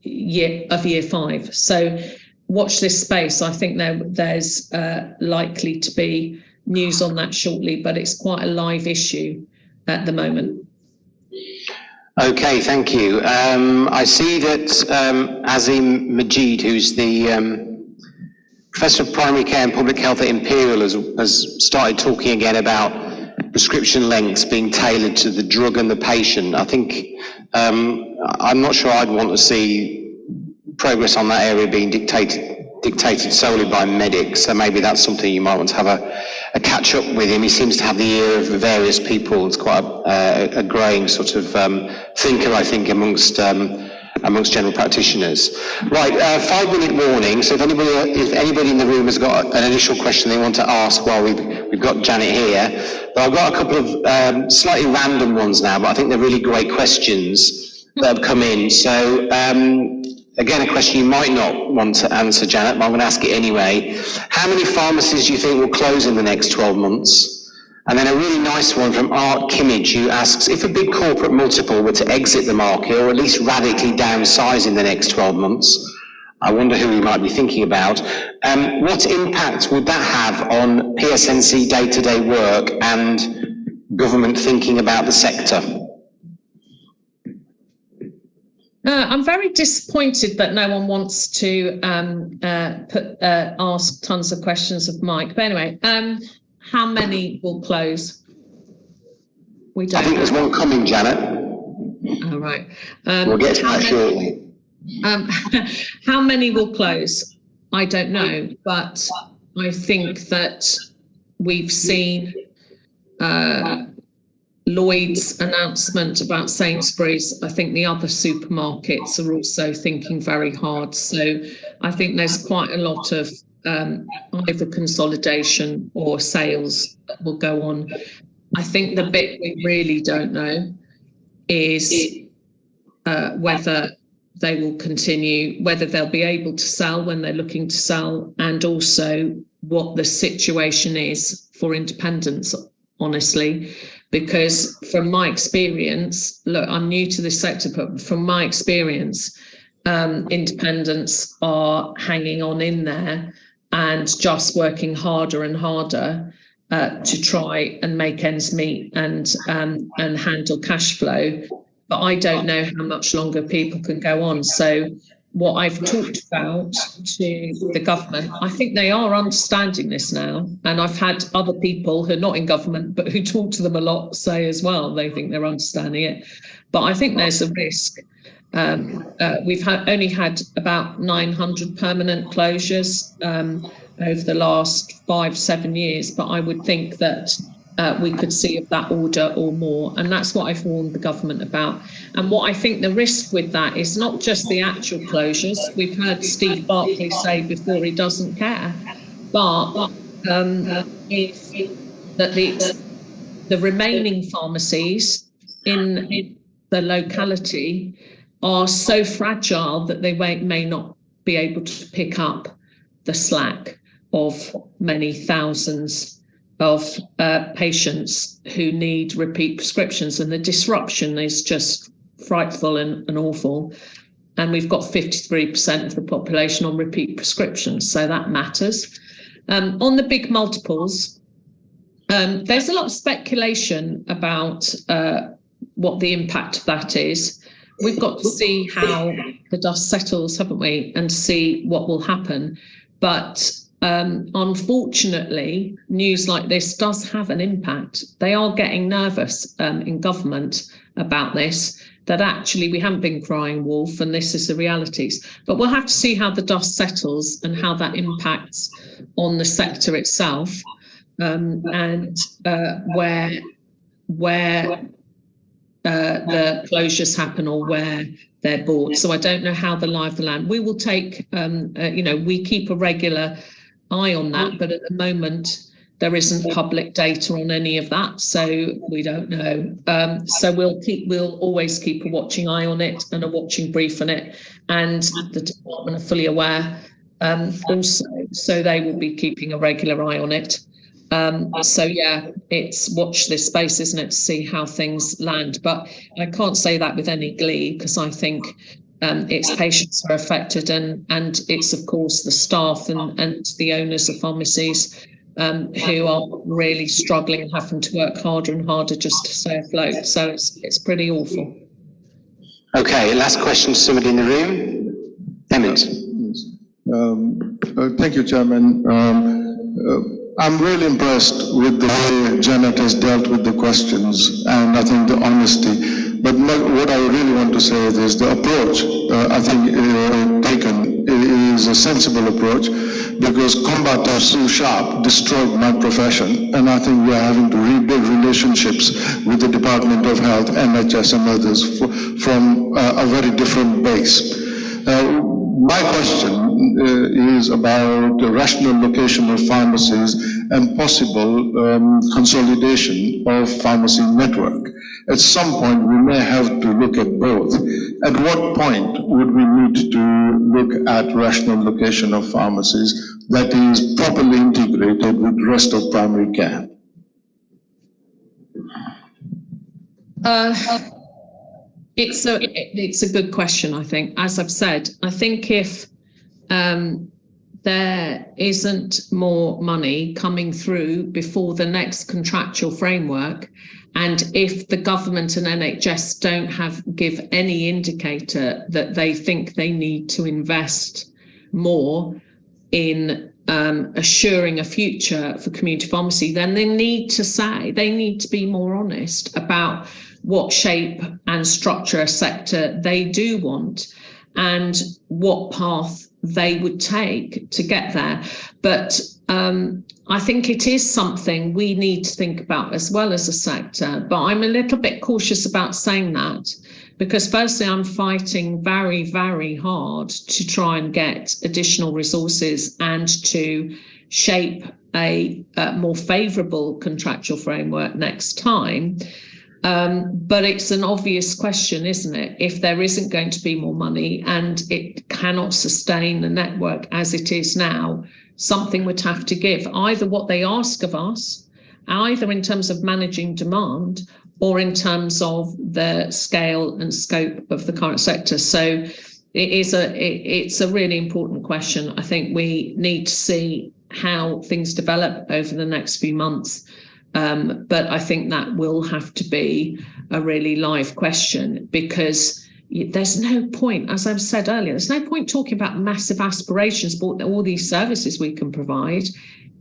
year 5. So watch this space. I think there's likely to be news on that shortly, but it's quite a live issue at the moment. Okay, thank you. I see that Azim Majid, who's the Professor of Primary Care and Public Health at Imperial, has started talking again about prescription lengths being tailored to the drug and the patient. I think, I'm not sure I'd want to see progress on that area being dictated solely by medics, so maybe that's something you might want to have a catch up with him. He seems to have the ear of various people. It's quite a growing sort of thinker, I think, amongst general practitioners. Right, 5-minute warning. So if anybody in the room has got an initial question they want to ask while we've got Janet here, but I've got a couple of slightly random ones now, but I think they're really great questions that have come in. So again, a question you might not want to answer, Janet, but I'm going to ask it anyway. How many pharmacies do you think will close in the next 12 months? And then a really nice one from Art Kimmage, who asks, if a big corporate multiple were to exit the market, or at least radically downsize in the next 12 months, I wonder who we might be thinking about, what impact would that have on PSNC day-to-day work and government thinking about the sector? I'm very disappointed that no one wants to ask tons of questions of Mike. But anyway, how many will close? We don't. I think there's one coming, Janet. All right. We'll get to that shortly. How many will close? I don't know, but I think that we've seen Lloyd's announcement about Sainsbury's. I think the other supermarkets are also thinking very hard. So I think there's quite a lot of either consolidation or sales that will go on. I think the bit we really don't know is whether they will continue, whether they'll be able to sell when they're looking to sell, and also what the situation is for independents, honestly. Because from my experience, look, I'm new to this sector, but from my experience, independents are hanging on in there and just working harder and harder to try and make ends meet and handle cash flow. But I don't know how much longer people can go on. So what I've talked about to the government, I think they are understanding this now. And I've had other people who are not in government, but who talk to them a lot, say as well, they think they're understanding it. But I think there's a risk. We've only had about 900 permanent closures over the last 5-7 years, but I would think that we could see of that order or more. And that's what I've warned the government about. And what I think the risk with that is not just the actual closures. We've heard Steve Barclay say before he doesn't care, but if that the remaining pharmacies in the locality are so fragile that they may not be able to pick up the slack of many thousands of patients who need repeat prescriptions, and the disruption is just frightful and awful. And we've got 53% of the population on repeat prescriptions, so that matters. On the big multiples, there's a lot of speculation about what the impact of that is. We've got to see how the dust settles, haven't we, and see what will happen. But unfortunately, news like this does have an impact. They are getting nervous in government about this, that actually we haven't been crying wolf and this is the realities. But we'll have to see how the dust settles and how that impacts on the sector itself, and where the closures happen or where they're bought. So I don't know how the lie of the land. We will take, we keep a regular eye on that, but at the moment there isn't public data on any of that, so we don't know. So we'll always keep a watching eye on it and a watching brief on it, and the department are fully aware also, so they will be keeping a regular eye on it. So yeah, it's watch this space, isn't it, to see how things land. But I can't say that with any glee, because I think its patients are affected, and it's of course the staff and the owners of pharmacies who are really struggling and having to work harder and harder just to stay afloat. So it's pretty awful. Okay, last question to somebody in the room. Emmett. Thank you, Chairman. I'm really impressed with the way Janet has dealt with the questions, and I think the honesty. But what I really want to say is the approach I think taken is a sensible approach, because combat are so sharp destroyed my profession, and I think we are having to rebuild relationships with the Department of Health, NHS and others from a very different base. My question is about the rational location of pharmacies and possible consolidation of pharmacy network. At some point, we may have to look at both. At what point would we need to look at rational location of pharmacies that is properly integrated with the rest of primary care? It's a good question, I think. As I've said, I think if there isn't more money coming through before the next contractual framework, and if the government and NHS don't give any indicator that they think they need to invest more in assuring a future for community pharmacy, then they need to be more honest about what shape and structure a sector they do want and what path they would take to get there. But I think it is something we need to think about as well as a sector. But I'm a little bit cautious about saying that, because firstly, I'm fighting very, very hard to try and get additional resources and to shape a more favourable contractual framework next time. But it's an obvious question, isn't it? If there isn't going to be more money and it cannot sustain the network as it is now, something would have to give, either what they ask of us, either in terms of managing demand or in terms of the scale and scope of the current sector. So it's a really important question. I think we need to see how things develop over the next few months. But I think that will have to be a really live question, because there's no point, as I've said earlier, there's no point talking about massive aspirations about all these services we can provide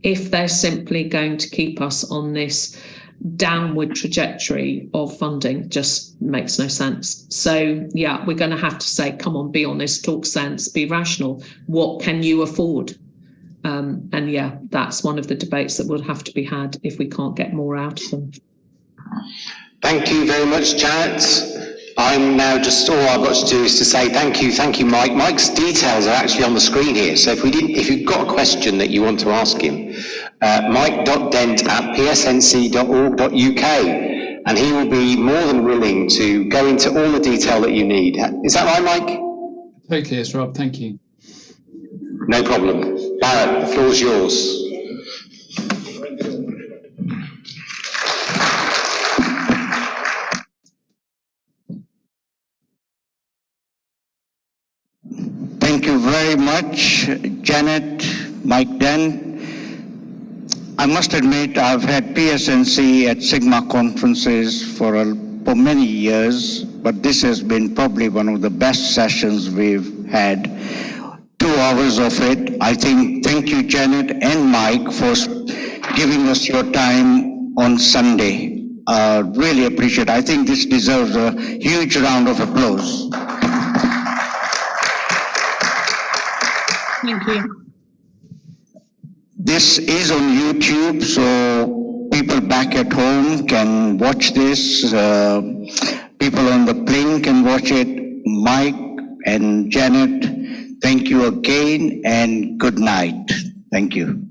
if they're simply going to keep us on this downward trajectory of funding. Just makes no sense. So yeah, we're going to have to say, come on, be honest, talk sense, be rational. What can you afford? And yeah, that's one of the debates that will have to be had if we can't get more out of them. Thank you very much, Janet. I'm now just, all I've got to do is to say thank you, Mike. Mike's details are actually on the screen here. So if you've got a question that you want to ask him, mike.dent@psnc.org.uk, and he will be more than willing to go into all the detail that you need. Is that right, Mike? Totally, yes, Rob. Thank you. No problem. Barrett, the floor is yours. Thank you very much, Janet, Mike Dent. I must admit I've had PSNC at Sigma conferences for many years, but this has been probably one of the best sessions we've had. 2 hours of it. I think, thank you, Janet and Mike, for giving us your time on Sunday. Really appreciate it. I think this deserves a huge round of applause. Thank you. This is on YouTube, so people back at home can watch this. People on the plane can watch it. Mike and Janet, thank you again and good night. Thank you.